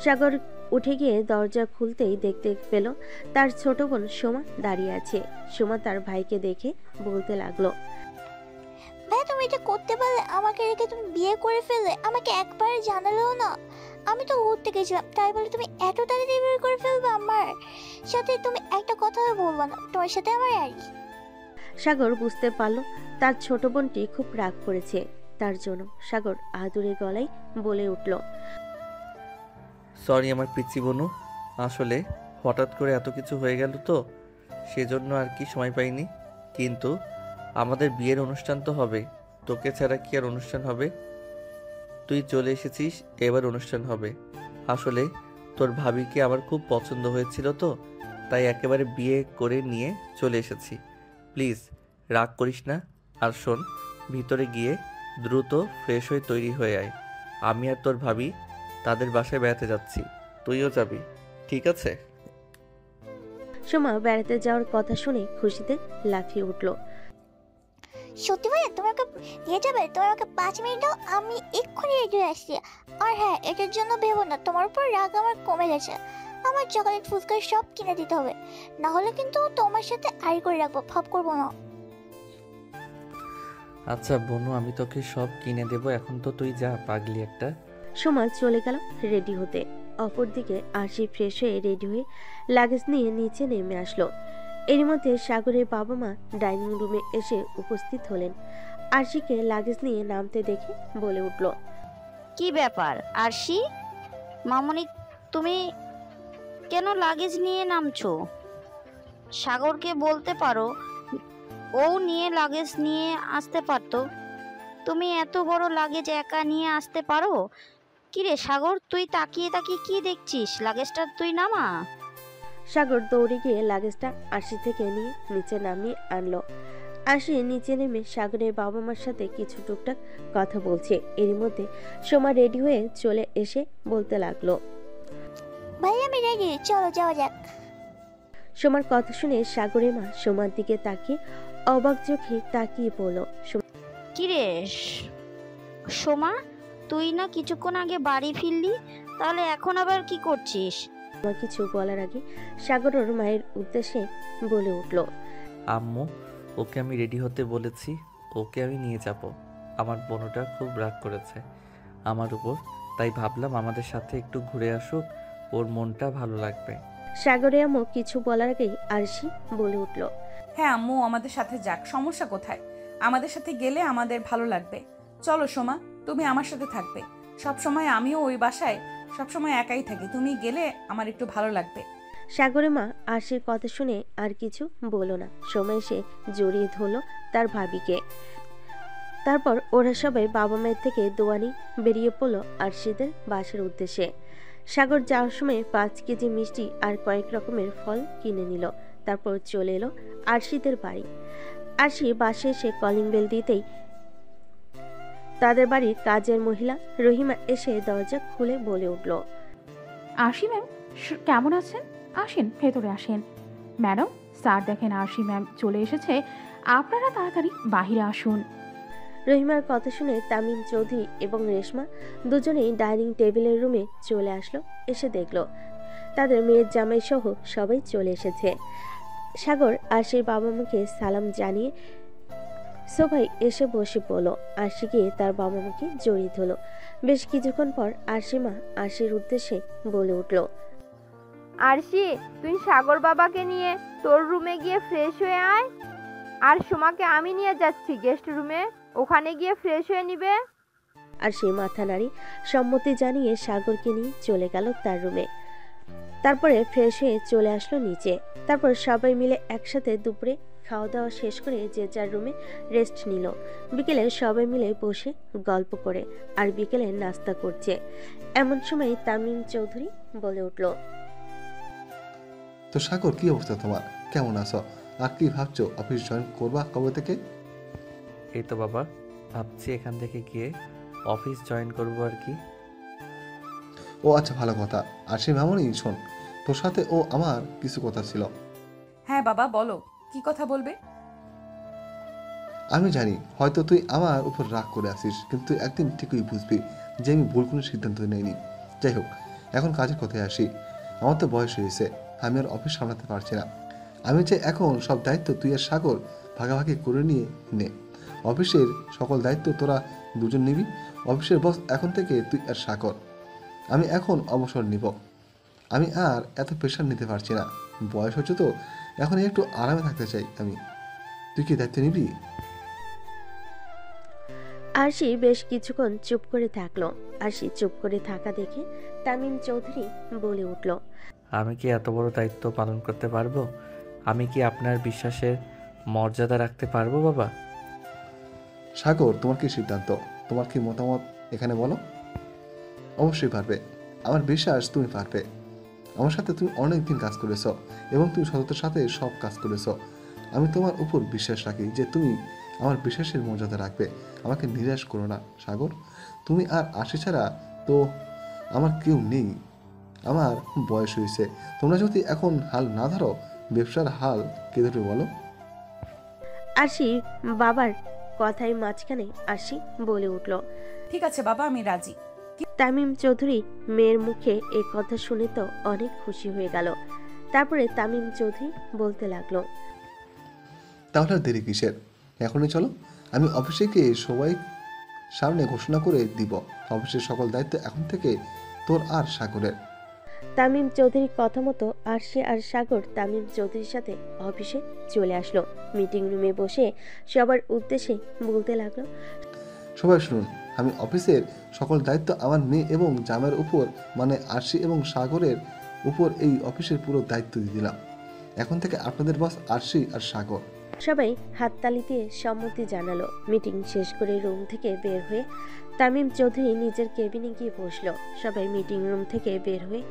B: সাগর উঠে গিয়ে দরজা খুলতেই দেখতে পেল তার ছোট বোন সোমা দাঁড়িয়ে আছে। সোমা তার ভাইকে দেখে বলতে লাগলো,
E: ভাই তুমি এটা করতে পারলে? আমাকে রেখে তুমি বিয়ে করে ফেললে, আমাকে একবার জানালেও না। আমি তো ঘুরতে গেছিলাম, তাই বলে তুমি এত তাড়াতাড়ি বিয়ে করে ফেলবে আমার সাথে? তুমি একটা কথাও বলবো না তোমার সাথে আমার আর?
B: সাগর বুঝতে পারল তার ছোট বোনটি খুব রাগ করেছে তার জন্য। সাগর আদুরে গলায় বলে উঠল,
A: সরি আমার পিচ্চি বনু, আসলে হঠাৎ করে এত কিছু হয়ে গেল তো সেজন্য আর কি সময় পাইনি। কিন্তু আমাদের বিয়ের অনুষ্ঠান তো হবে, তোকে ছাড়া কি আর অনুষ্ঠান হবে? তুই চলে এসেছিস, এবার অনুষ্ঠান হবে। আসলে তোর ভাবিকে আমার খুব পছন্দ হয়েছিল তো, তাই একেবারে বিয়ে করে নিয়ে চলে এসেছি। প্লিজ রাগ করিস না। আর শোন, ভিতরে গিয়ে দ্রুত ফ্রেশ হয়ে তৈরি হয়ে আয়। আমি আর তোর ভাবি তাদের বাসায় বেড়াতে যাচ্ছি, তুইও যাবি, ঠিক আছে?
B: সোমা বেড়াতে যাওয়ার কথা শুনে খুশিতে লাফিয়ে উঠল।
E: সত্যি ভাই তুমি আমাকে নিয়ে যাবে? তুমি আমাকে 5 মিনিট দাও, আমি এক্ষুনি রেডি হয়ে আসছি। আর হ্যাঁ, এটার জন্য ভেবো না, তোমার উপর রাগ আমার কমে গেছে। আমার চকলেট ফুচকা সব কিনে দিতে হবে, না হলে কিন্তু তোমার সাথে আড়ি করে রাখবো, ভাব করবো না।
A: আচ্ছা বনু, আমি তোকে সব কিনে দেবো, এখন তো তুই যা, পাগলি একটা।
B: সোমা চলে গেল রেডি হতে। অপরদিকে আরশি ফ্রেশ হয়ে রেডি হয়ে লাগেজ নিয়ে নিচে নেমে আসলো। এর মধ্যে সাগরের বাবা মা ডাইনিং রুমে এসে উপস্থিত হলেন। আরশিকে লাগেজ নিয়ে নামতে দেখে বলে উঠল,
E: কি ব্যাপার আরশি? মামনি, তুমি কেন লাগেজ নিয়ে নামছো? সাগরকে বলতে পারো ও নিয়ে লাগেজ নিয়ে আসতে পারতো। তুমি এত বড় লাগেজ একা নিয়ে আসতে পারো? কিরে সাগর, তুই তাকিয়ে তাকিয়ে কি দেখছিস? লাগেজটা তুই নামা।
B: সাগর দৌড়ে গিয়ে লাগেজটা আরশি থেকে নিয়ে নিচে নামিয়ে আনলো। আরশি নিচে নেমে সাগরের বাবা মার সাথে কিছু টুকটাক কথা বলছে। এর মধ্যে সোমা রেডি হয়ে চলে এসে বলতে লাগলো,
E: ভাই আমি রেডি, চলো যাওয়া যাক।
B: সোমার কথা শুনে সাগরের মা সোমার দিকে তাকিয়ে অবাক চোখে তাকিয়ে বলল,
E: কিরে সোমা, তুই না কিছুক্ষণ আগে বাড়ি ফিরলি, তাহলে এখন আবার কি করছিস?
B: সোমা কিছু বলার আগে সাগর ওর মায়ের উদ্দেশ্যে বলে উঠল,
A: আম্মু, ওকে আমি রেডি হতে বলেছি, ওকে আমি নিয়ে যাব। আমার বোনটা খুব রাগ করেছে আমার উপর, তাই ভাবলাম আমাদের সাথে একটু ঘুরে আসুক, ওর মনটা ভালো লাগবে।
B: সাগরের আম্মু কিছু বলার আগেই আরশি বলে উঠল,
C: হ্যাঁ আম্মু আমাদের সাথে যাক, সমস্যা কোথায়? আমাদের সাথে গেলে আমাদের ভালো লাগবে। চলো সোমা, তুমি আমার সাথে থাকবে সব সময়। আমিও ওই বাসায় সব সময় একাই থাকি, তুমি গেলে আমার একটু ভালো লাগবে।
B: সাগরের মা আরশির কথা শুনে আর কিছু বলল না। সোমা এসে জড়িয়ে ধরল তার ভাবিকে। তারপর ওরা সবাই বাবা মায়ের থেকে দোয়ানি বেরিয়ে পড়ল আরশিদের বাসার উদ্দেশ্যে। সাগর যাওয়ার সময় 5 কেজি মিষ্টি আর কয়েক রকমের ফল কিনে নিল। তারপর চলে এলো আরশিদের বাড়ি। আরশি বাসে এসে কলিং বেল দিতেই তাদের বাড়ির কাজের মহিলা রহিমা এসে দরজা খুলে বলে উঠল,
G: আরশি ম্যাম কেমন আছেন? আসেন, ভেতরে আসেন। ম্যাডাম, স্যার দেখেন আরশি ম্যাম চলে এসেছে, আপনারা তাড়াতাড়ি বাহিরে আসুন।
B: রহিমার কথা শুনে তামিম চৌধুরী এবং রেশমা দুজনেই ডাইনিং টেবিলের রুমে চলে আসলো। এসে দেখলো তাদের মেয়ের জামাই সহ সবাই চলে এসেছে। সাগর আরশির বাবা মাকে সালাম জানিয়ে সোফায় এসে বসে পড়ল। আরশি গিয়ে তার বাবা মাকে জড়িয়ে ধরল। বেশ কিছুক্ষণ পর আরশি মা আরশির উদ্দেশ্যে বলে উঠল,
H: আরশি, তুই সাগর বাবাকে নিয়ে তোর রুমে গিয়ে ফ্রেশ হয়ে আয়, আর সোমাকে আমি নিয়ে যাচ্ছি গেস্ট রুমে, ওখানে গিয়ে ফ্রেশ হয়ে নিবে।
B: আরশি মাথা নাড়ি সম্মতি জানিয়ে সাগরকে নিয়ে চলে গেল তার রুমে। তারপরে ফ্রেশ হয়ে চলে আসলো নিচে। তারপর সবাই মিলে একসাথে দুপুরে খাওয়া দাওয়া শেষ করে যে যার রুমে রেস্ট নিল। বিকেলে সবাই মিলে বসে গল্প করে আর বিকেলে নাস্তা করছে। এমন সময় তামিম চৌধুরী বলে উঠল,
F: তো সাগর, কি অবস্থা তোমার? কেমন আছো? আর কি ভাবছো, অফিস জয়েন করবা কবে থেকে?
A: এই তো বাবা, ভাবছি এখান থেকে গিয়ে অফিস জয়েন করবো আর কি।
F: ও আচ্ছা, ভালো কথা। আর সে ম্যামনই, শোন, তোর সাথে ও আমার কিছু কথা ছিল।
C: হ্যাঁ বাবা, বলো, কি কথা বলবে?
F: আমি জানি হয়তো তুই আমার উপর রাগ করে আসিস, কিন্তু একদিন ঠিকই বুঝবি যে আমি ভুল কোনো সিদ্ধান্ত নেইনি। যাই হোক, এখন কাজের কথায় আসি। আমার তো বয়স হয়েছে, আমি আর অফিস সামলাতে পারছি না। আমি যে এখন সব দায়িত্ব তুই আর সাগর ভাগাভাগি করে নিয়ে নে। অফিসের সকল দায়িত্ব তোরা দুজন নিবি। অফিসের বস এখন থেকে তুই আর সাগর। আমি এখন অবসর নিব। আমি আর এত প্রেশার নিতে পারছি না। বয়স হচ্ছে তো, এখন একটু আরামে থাকতে চাই আমি। তুই কি দায়িত্ব নিবি?
B: আরশি বেশ কিছুক্ষণ চুপ করে থাকলো। আরশি চুপ করে থাকা দেখে তামিম চৌধুরী বলে উঠল,
A: আমি কি এত বড় দায়িত্ব পালন করতে পারবো? আমি কি আপনার বিশ্বাসের মর্যাদা রাখতে পারবো বাবা?
F: সাগর, তোমার কি সিদ্ধান্ত? তোমার কি মতামত এখানে বলো। অবশ্যই পারবে, আমার বিশ্বাস তুমি পারবে। আমার সাথে তুমি অনেক দিন কাজ করেছ এবং তুমি সততার সাথে সব কাজ করেছ। আমি তোমার উপর বিশ্বাস রাখি যে তুমি আমার বিশ্বাসের মর্যাদা রাখবে। আমাকে নিরাশ করো না সাগর। তুমি আর আশি ছাড়া তো আমার কেউ নেই। আমার বয়স হয়েছে, তোমরা যদি এখন হাল না ধরো, ব্যবসার হাল কে ধরবে বলো?
B: আরশি বাবার কথায় মাঝখানে আরশি বলে উঠল,
C: ঠিক আছে বাবা, আমি রাজি।
B: তামিম চৌধুরী মেয়ের মুখে এই কথা শুনে তো অনেক খুশি হয়ে গেল। তারপরে তামিম চৌধুরী বলতে লাগলো,
F: তাহলে আর দেরি কিসের? এখনই চলো। আমি অফিসে গিয়ে সবাই সামনে ঘোষণা করে দিব, অফিসের সকল দায়িত্ব এখন থেকে তোর আর সাগরের।
B: তামিম চৌধুরীর কথা মতো আরশি আর সাগর তামিম চৌধুরীর সাথে অফিসে চলে আসলো। মিটিং রুমে বসে সবার উদ্দেশ্যে বলতে লাগলো,
F: সবাই শুনুন, আমি অফিসের সকল দায়িত্ব আমার মেয়ে এবং জামাইয়ের উপর, মানে আরশি এবং সাগরের উপর এই অফিসের পুরো দায়িত্ব দিয়ে দিলাম। এখন থেকে আপনাদের বস আরশি আর সাগর।
B: সবাই হাততালি দিয়ে সম্মতি জানালো। মিটিং শেষ করে রুম থেকে বের হয়ে তামিম চৌধুরী নিজের কেবিনে গিয়ে বসলো। সবাই মিটিং রুম থেকে বের হয়ে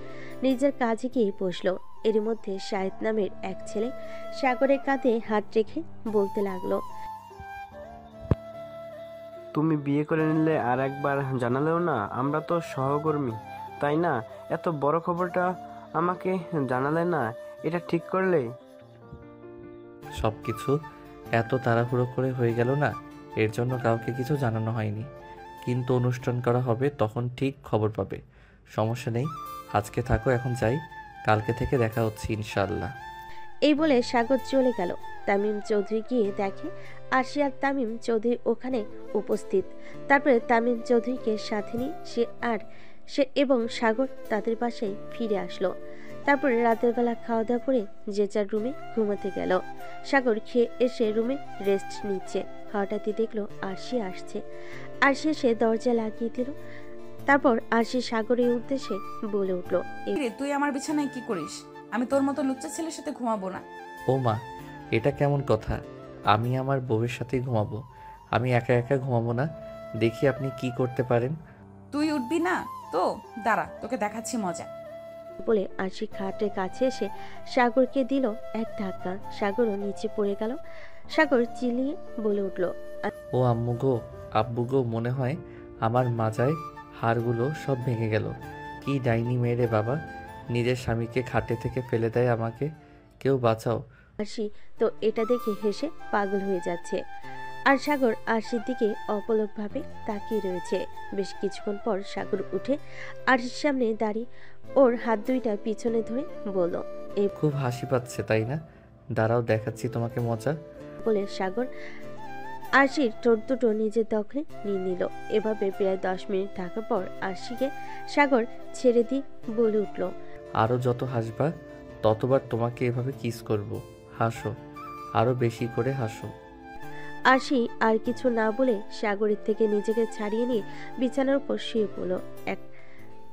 B: নিজের কাজে গিয়ে বসলো। এর মধ্যে শাহিদ নামের এক ছেলে সাগরের কাঁধে হাত রেখে বলতে লাগলো,
L: তুমি বিয়ে করে নিলে আর একবার জানালেও না? আমরা তো সহকর্মী, তাই না? এত বড় খবরটা আমাকে জানালে না, এটা ঠিক করলে?
A: সব কিছু এত তাড়াহুড়ো করে হয়ে গেল না, এর জন্য কাউকে কিছু জানানো হয়নি। কিন্তু অনুষ্ঠান করা হবে, তখন ঠিক খবর পাবে। সমস্যা নেই, আজকে থাকো, এখন যাই, কালকে থেকে দেখা হচ্ছে ইনশাল্লাহ।
B: এই বলে সাগর চলে গেল। তামিম চৌধুরী গিয়ে দেখে আরশি আর তামিম চৌধুরী ওখানে উপস্থিত। তারপরে তামিম চৌধুরীকে সাথে নিয়ে সে এবং সাগর তাদের বাসায় ফিরে আসলো। তারপরে রাতের বেলা খাওয়া দাওয়া করে যে যার রুমে ঘুমাতে গেল। সাগর খেয়ে এসে রুমে রেস্ট নিচ্ছে। হঠাৎই দেখলো আরশি আসছে। আরশি এসে দরজা লাগিয়ে দিল। তারপর আরশি সাগরের উদ্দেশ্যে বলে উঠল,
C: তুই আমার বিছানায় কি করিস? আমি তোর মতো লুচ্চা ছেলের সাথে ঘুমাবো না।
A: ও মা, এটা কেমন কথা? আমি আমার বউয়ের সাথেই ঘুমাবো। আমি একা একা ঘুমাবো না। দেখি আপনি কি করতে পারেন।
C: তুই উঠবি না তো? দাঁড়া, তোকে দেখাচ্ছি মজা।
B: বলে আরশি খাটের কাছে এসে সাগরকে দিল এক ধাক্কা। সাগরও নিচে পড়ে গেল। সাগর চিল্লিয়ে বলে উঠল,
A: ও আম্মু গো, আব্বুগো, মনে হয় আমার মাজায় হাড়গুলো সব ভেঙে গেল। কি ডাইনি মেয়ে রে বাবা, নিজের স্বামীকে খাটে থেকে ফেলে দেয় আমাকে। কেউ বাঁচাও।
B: আরশি তো এটা দেখে হেসে পাগল হয়ে যাচ্ছে, আর সাগর আরশির দিকে অপলকভাবে তাকিয়ে রয়েছে। বেশ কিছুক্ষণ পর সাগর উঠে আরশির সামনে দাঁড়িয়ে ওর হাত দুইটা পিছনে ধরে বলল, এই
A: খুব হাসি পাচ্ছে তাই না? দাঁড়াও দেখাচ্ছি তোমাকে মজা।
B: বলে সাগর আরশির ঠোঁট দুটো নিজের দখলে নিয়ে নিল। এভাবে প্রায় 10 মিনিট থাকার পর আরশিকে সাগর ছেড়ে দিয়ে বলে উঠল,
A: আরও যত হাসবা ততবার তোমাকে এভাবে কিস করব। হাসো, আরও বেশি করে হাসো।
B: আরশি আর কিছু না বলে সাগরের থেকে নিজেকে ছাড়িয়ে নিয়ে বিছানার উপর শুয়ে পড়ল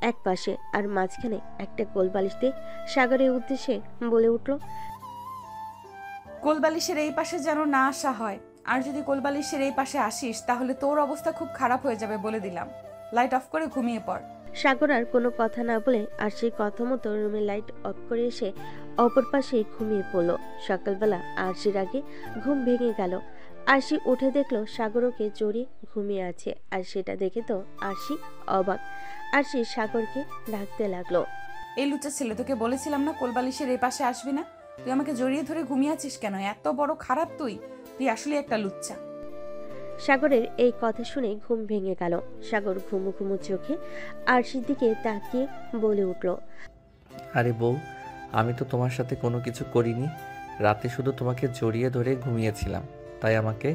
B: এক পাশে, আর মাঝখানে একটা কোলবালিশ দিয়ে সাগরের উদ্দেশ্যে বলে উঠল,
C: কোলবালিশের এই পাশে যেন না আসা হয়, আর যদি কোলবালিশের এই পাশে আসিস তাহলে তোর অবস্থা খুব খারাপ হয়ে যাবে বলে দিলাম। লাইট অফ করে ঘুমিয়ে পড়।
B: সাগর আর কোনো কথা না বলে আরশির কথা মতো রুমের লাইট অফ করে এসে অপর পাশে ঘুমিয়ে পড়ল। সকালবেলা আরশির আগে ঘুম ভেঙে গেল। আরশি উঠে দেখলো সাগর ওকে জড়িয়ে ঘুমিয়ে আছে, আর সেটা দেখে তো আরশি অবাক। আরশি সাগরকে ডাকতে লাগলো,
C: এই লুচ্চা ছেলে, তোকে বলেছিলাম না কোলবালিশের এই পাশে আসবি না? তুই আমাকে জড়িয়ে ধরে ঘুমিয়ে আছিস কেন? এত বড় খারাপ তুই আসলে একটা লুচ্চা।
B: সাগরের এই কথা শুনে ঘুম ভেঙে গেল। সাগর ঘুমু ঘুমু চোখে আরশির দিকে তাকিয়ে বলে উঠল,
A: আরে বউ, আমি তো তোমার সাথে কোনো কিছু করিনি। রাতে শুধু তোমাকে জড়িয়ে ধরে ঘুমিয়েছিলাম, তাই আমাকে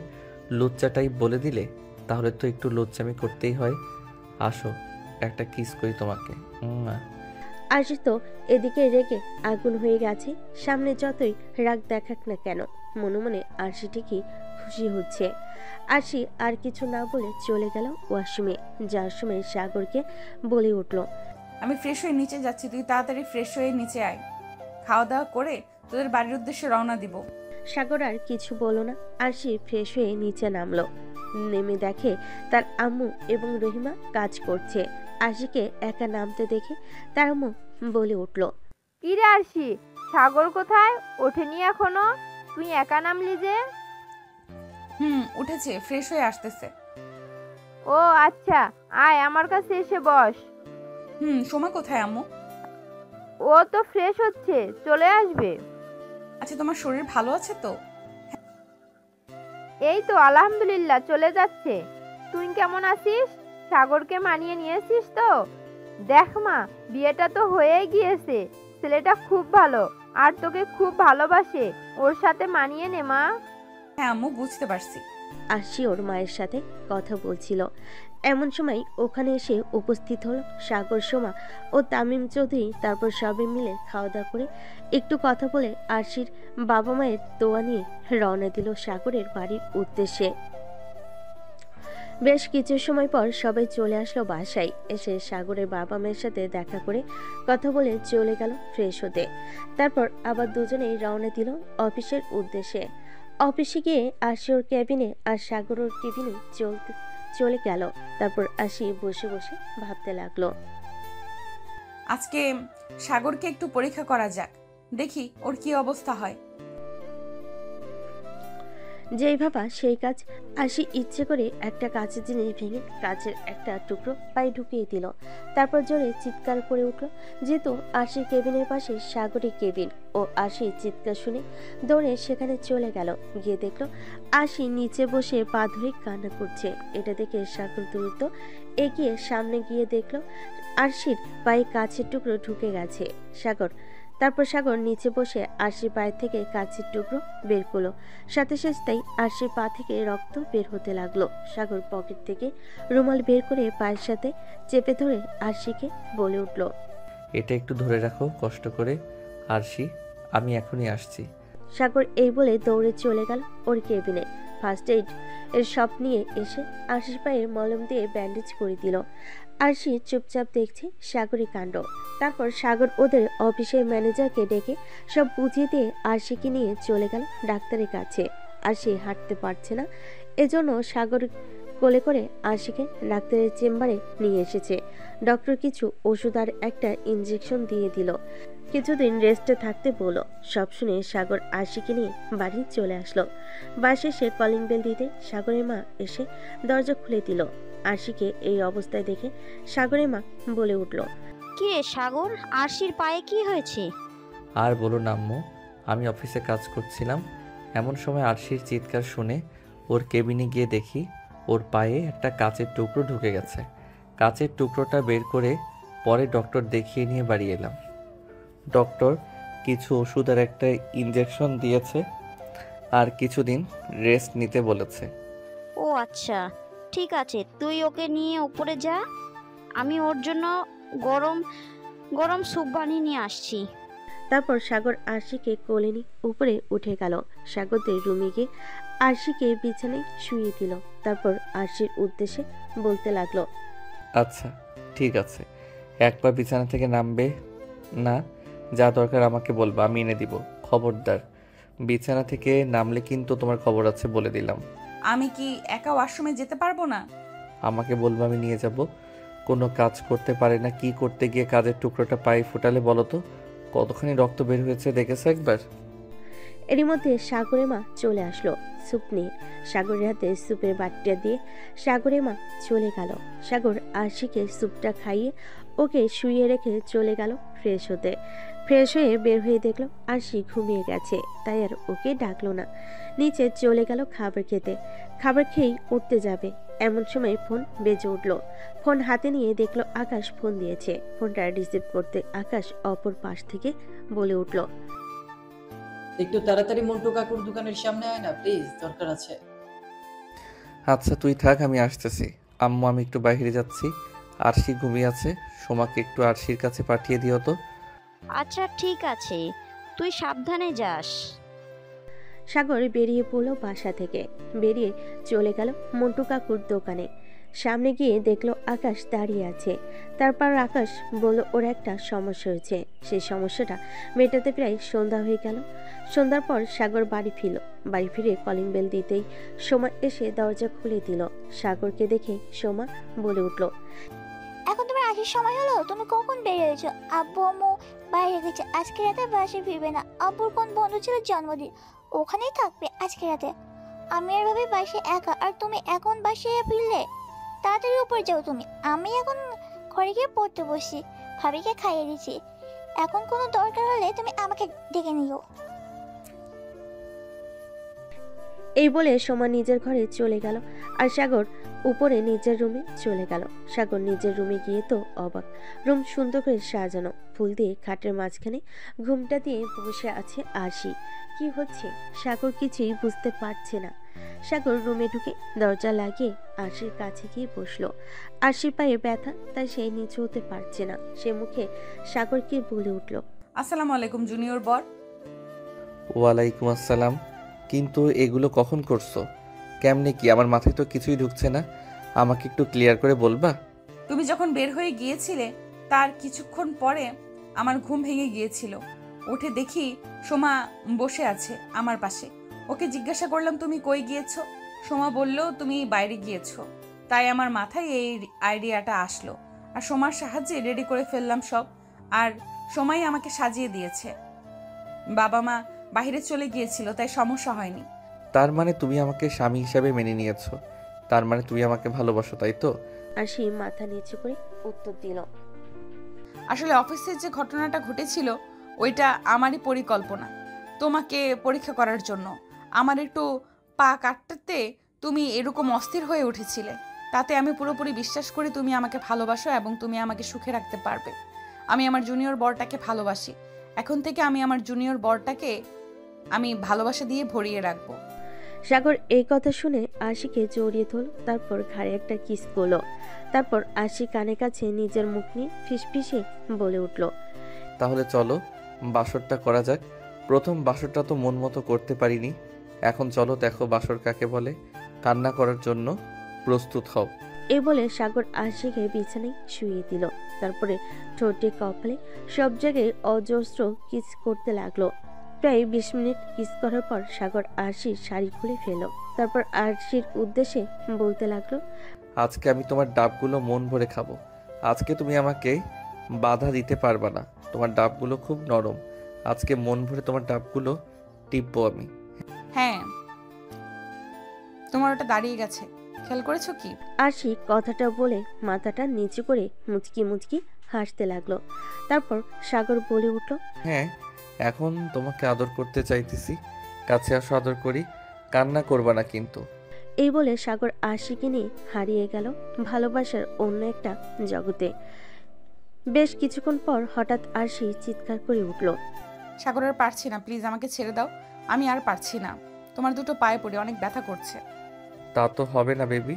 A: লুচ্চা টাইপ বলে দিলে? তাহলে তো একটু লুচ্চামি করতেই হয়। আসো, একটা কিস করি তোমাকে।
B: আরশি তো এদিকে রেগে আগুন হয়ে গেছে। সামনে যতই রাগ দেখাক না কেন, মনে মনে আরশি ঠিকই খুশি হচ্ছে। আরশি আর কিছু না বলে চলে গেল ওয়াশরুমে। যার সময় সাগরকে বলে উঠল,
C: আমি ফ্রেশ হয়ে নিচে যাচ্ছি, তুই তাড়াতাড়ি ফ্রেশ হয়ে নিচে আয়। খাওয়া দাওয়া করে তোদের বাড়ির উদ্দেশ্যে রওনা দিব।
B: সাগর আর কিছু বলো না। আরশি ফ্রেশ হয়ে নিচে নামলো। নেমে দেখে তার আম্মু এবং রহিমা কাজ করছে। আরশিকে একা নামতে দেখে তার আম্মু বলে উঠল,
H: কি রে আরশি, সাগর কোথায়? ওঠেনি এখনো? তুই একা নামলি যে?
C: উঠেছে, ফ্রেশ হয়ে আসতেছে।
H: ও আচ্ছা, আয় আমার কাছে এসে বস।
C: সোমা কোথায় আম্মু?
H: ও তো ফ্রেশ হচ্ছে, চলে আসবে।
C: আচ্ছা, তোমার শরীর ভালো আছে তো?
H: এই তো আলহামদুলিল্লাহ চলে যাচ্ছে। তুই কেমন আছিস? সাগরকে মানিয়ে নিয়েছিস তো? দেখ মা, বিয়েটা তো হয়েই গিয়েছে। ছেলেটা খুব ভালো আর তোকে খুব ভালোবাসে। ওর সাথে মানিয়ে নে মা।
C: হ্যাঁ আম্মু, বুঝতে পারছি।
B: আরশি ওর মায়ের সাথে কথা বলছিল। এমন সময় ওখানে এসে উপস্থিত হলো সাগর, সোমা ও তামিম চৌধুরী। তারপর সবাই মিলে খাওয়া দাওয়া করে একটু কথা বলে আরশির বাবা মায়ের দোয়া নিয়ে রওনা দিল সাগরের বাড়ির উদ্দেশ্যে। বেশ কিছু সময় পর সবাই চলে আসলো বাসায়। এসে সাগরের বাবা মায়ের সাথে দেখা করে কথা বলে চলে গেল ফ্রেশ হতে। তারপর আবার দুজনেই রওনা দিল অফিসের উদ্দেশ্যে। অফিসে গিয়ে আরশি ওর ক্যাবিনে আর সাগর ওর কেবিনে চলে গেল। তারপর আরশি বসে বসে ভাবতে লাগলো,
C: আজকে সাগরকে একটু পরীক্ষা করা যাক, দেখি ওর কি অবস্থা হয়।
B: যেই ভাবা সেই কাজ। আরশি ইচ্ছে করে একটা কাঁচের জিনিস ভেঙে কাঁচের একটা টুকরো পায়ে ঢুকিয়ে দিল। তারপর জোরে চিৎকার করে উঠল। যেহেতু আরশির কেবিনের পাশে সাগরের কেবিন, ও আরশির চিৎকার শুনে দৌড়ে সেখানে চলে গেল। গিয়ে দেখলো আরশি নিচে বসে পা ধরে কান্না করছে। এটা দেখে সাগর দ্রুত এগিয়ে সামনে গিয়ে দেখলো আরশির পায়ে কাঁচের টুকরো ঢুকে গেছে। তারপর সাগর নিচে বসে আরশির পায়ের থেকে কাঁচের টুকরো বের করলো। সাথে সাথেই আরশির পা থেকে রক্ত বের হতে লাগলো। সাগর পকেট থেকে রুমাল বের করে পায়ের সাথে চেপে ধরে আরশিকে বলে উঠল,
A: এটা একটু ধরে রাখো কষ্ট করে। আরশি, আমি এখনই আসছি।
B: সাগর এই বলে দৌড়ে চলে গেল ওর কেবিনে। ফার্স্ট এইড এর সব নিয়ে এসে আরশির পায়ে মলম দিয়ে ব্যান্ডেজ করে দিল। আরশি চুপচাপ দেখছে সাগরের কাণ্ড। তারপর সাগর ওদের অফিসের ম্যানেজারকে ডেকে সব বুঝিয়ে দিয়ে আরশিকে নিয়ে চলে গেল ডাক্তারের কাছে। আরশি হাঁটতে পারছে না, এজন্য সাগর কোলে করে আরশিকে ডাক্তারের চেম্বারে নিয়ে এসেছে। ডক্টর কিছু ওষুধ আর একটা ইঞ্জেকশন দিয়ে দিল, কিছুদিন রেস্টে থাকতে বলল। সব শুনে সাগর আরশিকে নিয়ে বাড়ি চলে আসলো। বাসে সে কলিং বেল দিতে সাগরের মা এসে দরজা খুলে দিল। আরশিকে এই অবস্থায় দেখে সাগরের মা বলে উঠল,
E: কি রে সাগর, আরশির পায়ে কি হয়েছে?
A: আর বলো না আম্মু, আমি অফিসে কাজ করছিলাম, এমন সময় আরশির চিৎকার শুনে ওর কেবিনে গিয়ে দেখি ওর পায়ে একটা কাচের টুকরো ঢুকে গেছে। কাচের টুকরোটা বের করে পরে ডক্টর দেখিয়ে নিয়ে বাড়ি এলাম। ডক্টর কিছু ওষুধ আর একটা ইঞ্জেকশন দিয়েছে আর কিছুদিন রেস্ট নিতে বলেছে।
E: ও আচ্ছা, ঠিক আছে, তুই ওকে নিয়ে উপরে যা, আমি ওর জন্য গরম গরম স্যুপ বানিয়ে নিয়ে আসছি।
B: তারপর সাগর আরশিকে কোলে নিয়ে উপরে উঠে গেল। সাগরদের রুমে গিয়ে আরশিকে বিছানায় শুইয়ে দিল। তারপর আরশির উদ্দেশ্যে বলতে লাগলো,
A: আচ্ছা ঠিক আছে, একবার বিছানা থেকে নামবে না, যা দরকার আমাকে বলবা, আমি এনে দিব। খবরদার বিছানা থেকে নামলে কিন্তু তোমার খবর আছে বলে দিলাম।
C: আমি কি একা ওয়াশরুমে যেতে পারবো না?
A: আমাকে বলবো, আমি নিয়ে যাব। কোনো কাজ করতে পারে না, কি করতে গিয়ে কাজের টুকরোটা পায়ে ফুটালে বলো তো, কতখানি রক্ত বের হয়েছে দেখেছো একবার?
B: এরই মধ্যে সাগরের মা চলে আসলো স্যুপ নিয়ে। সাগরের হাতে স্যুপের বাটিটা দিয়ে সাগরের মা চলে গেল। সাগর আরশিকে স্যুপটা খাইয়ে ওকে শুইয়ে রেখে চলে গেল ফ্রেশ হতে। ফ্রেশ হয়ে বের হয়ে দেখলো আরশি ঘুমিয়ে গেছে, তাই আর ওকে ডাকলো না। নিচে চলে গেল খাবার খেতে। খাবার খেয়েই উঠতে যাবে, এমন সময় ফোন বেজে উঠলো। ফোন হাতে নিয়ে দেখলো আকাশ ফোন দিয়েছে। ফোনটা রিসিভ করতে আকাশ অপর পাশ থেকে বলে উঠল,
J: একটু তাড়াতাড়ি মন্টু কাকুর দোকানের সামনে আয় না প্লিজ, দরকার আছে।
A: আচ্ছা তুই থাক, আমি আসতেছি। আম্মু আমি একটু বাইরে যাচ্ছি, আরশি ঘুমিয়ে আছে, সোমাকে একটু আরশির কাছে পাঠিয়ে দিও তো।
E: আচ্ছা ঠিক আছে, তুই সাবধানে যাস।
B: সাগর বেরিয়ে পড়লো বাসা থেকে। বেরিয়ে চলে গেল মন্টু কাকুর দোকানে। সামনে গিয়ে দেখলো আকাশ দাঁড়িয়ে আছে। তারপর আকাশ বলল ওর একটা সমস্যা হয়েছে, সেই সমস্যাটা মেটাতে প্রায় সন্ধ্যা হয়ে গেল। সন্ধ্যার পর সাগর বাড়ি ফিরল। বাড়ি ফিরে কলিং বেল দিতেই সোমা এসে দরজা খুলে দিল। সাগরকে দেখে সোমা বলে উঠল,
M: এখন তোমার আসার সময় হলো, তুমি কখন বেরিয়েছো? আব্বু আম্মু বাইরে গেছে, আজকে রাতে বাসে ফিরবে না। আব্বুর কোন বন্ধু ছিল জন্মদিন, ওখানেই থাকবে আজকে রাতে। আমি আর ভাবি বাসে একা, আর তুমি এখন বাসে ফিরলে? তাড়াতাড়ি উপরে যাও তুমি। আমি এখন ঘরে গিয়ে পড়তে বসি, ভাবিকে খাইয়ে দিচ্ছি। এখন কোনো দরকার হলে তুমি আমাকে ডেকে নিও।
B: এই বলে সোমা নিজের ঘরে চলে গেল আর সাগর উপরে নিজের রুমে চলে গেল। সাগর নিজের রুমে গিয়ে তো অবাক, রুম সুন্দর করে সাজানো, ফুল দিয়ে খাটের মাঝখানে ঘুমটা দিয়ে বসে আছে আরশি। কি হচ্ছে সাগর কিছুই বুঝতে পারছে না। সাগর রুমে ঢুকে দরজা লাগিয়ে আরশির কাছে গিয়ে বসলো। আরশির পায়ে ব্যথা, তাই সে নিচু হতে পারছে না। সে মুখে সাগরকে বলে উঠল,
C: আসসালামু আলাইকুম জুনিয়র বর।
A: ওয়ালাইকুম আসসালাম। কিন্তু এগুলো কখন করছো? কেমনে কি? আমার মাথায় তো কিছুই ঢুকছে না, আমাকে একটু ক্লিয়ার করে বলবা?
C: তুমি যখন বের হয়ে গিয়েছিলে তার কিছুক্ষণ পরে আমার ঘুম ভেঙে গিয়েছিল। উঠে দেখি সোমা বসে আছে আমার পাশে। ওকে জিজ্ঞাসা করলাম তুমি কই গিয়েছো? সোমা বলল তুমি বাইরে গিয়েছো। তাই আমার মাথায় এই আইডিয়াটা আসলো, আর সোমার সাহায্যে রেডি করে ফেললাম সব। আর সোমাই আমাকে সাজিয়ে দিয়েছে। বাবা মা বাইরে চলে গিয়েছিল, তাই সমস্যা হয়নি।
A: তার মানে তুমি আমাকে স্বামী হিসাবে মেনে নিয়েছো, তার মানে তুমি আমাকে ভালোবাসো, তাই তো?
B: আরশি মাথা নিচু করে উত্তর দিল,
C: আসলে অফিসের যে ঘটনাটা ঘটেছিল ওইটা আমারই পরিকল্পনা, তোমাকে পরীক্ষা করার জন্য। আমার একটু পা কাটতে তুমি এরকম অস্থির হয়ে উঠেছিলে, তাতে আমি পুরোপুরি বিশ্বাস করি তুমি আমাকে ভালোবাসো এবং তুমি আমাকে সুখে রাখতে পারবে। আমি আমার জুনিয়র বরটাকে ভালোবাসি। এখন থেকে আমি আমার জুনিয়র বরটাকে আমি ভালোবাসা দিয়ে ভরিয়ে রাখবো।
B: সাগর এই কথা শুনে আরশিকে জড়িয়ে ধরল, তারপর ঘাড়ে একটা কিস করলো। তারপর আরশি কানে কাছে নিজের মুখ নিয়ে ফিসফিসে বলে উঠল,
A: তাহলে চলো বাসরটা করা যাক। প্রথম বাসরটা তো মন মতো করতে পারিনি, এখন চলো দেখো বাসর কাকে বলে। কান্না করার জন্য প্রস্তুত হও।
B: এই বলে সাগর আরশিকে বিছানায় শুইয়ে দিল। তারপরে ঠোঁটে কপালে সব জায়গায় অজস্র কিস করতে লাগলো। প্রায় 20 মিনিট কিস করার পর সাগর আরশির শাড়ি খুলে ফেল। তারপর আরশির উদ্দেশ্যে বলতে লাগলো,
A: আজকে আমি তোমার ডাবগুলো মন ভরে খাবো। আজকে তুমি আমাকে বাধা দিতে পারবা না। তোমার ডাবগুলো খুব নরম। আজকে মন ভরে তোমার ডাবগুলো টিপবো আমি।
C: হ্যাঁ, তোমার ওটা দাঁড়িয়ে গেছে, খেয়াল করেছো কি?
B: আরশি কথাটা বলে মাথাটা নিচু করে মুচকি মুচকি হাসতে লাগলো। তারপর সাগর বলে উঠল,
A: হ্যাঁ, এখন তোমাকে আদর করতে চাইতেছি। কাছে আসো, আদর করি। কান্না করবা না কিন্তু।
B: এই বলে সাগর আরশিকে নিয়ে হারিয়ে গেল ভালোবাসার অন্য একটা জগতে। বেশ কিছুক্ষণ পর হঠাৎ আরশি চিৎকার করে উঠল,
C: সাগর আর পারছি না, প্লিজ আমাকে ছেড়ে দাও, আমি আর পারছি না। তোমার দুটো পায়ে পড়ে অনেক ব্যথা করছে।
A: তা তো হবে না বেবি,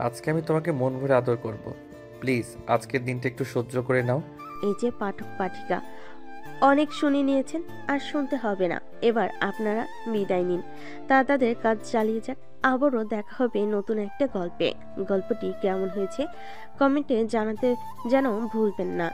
A: আজকে আমি তোমাকে মন ভরে আদর করব। প্লিজ আজকের দিনটা একটু সহ্য করে নাও।
B: এই যে পাঠক পাঠিকা অনেক শুনে নিয়েছেন, আর শুনতে হবে না। এবার আপনারা বিদায় নিন, তাদের কাজ চালিয়ে যাক। আবারও দেখা হবে নতুন একটা গল্পে। গল্পটি কেমন হয়েছে কমেন্টে জানাতে যেন ভুলবেন না।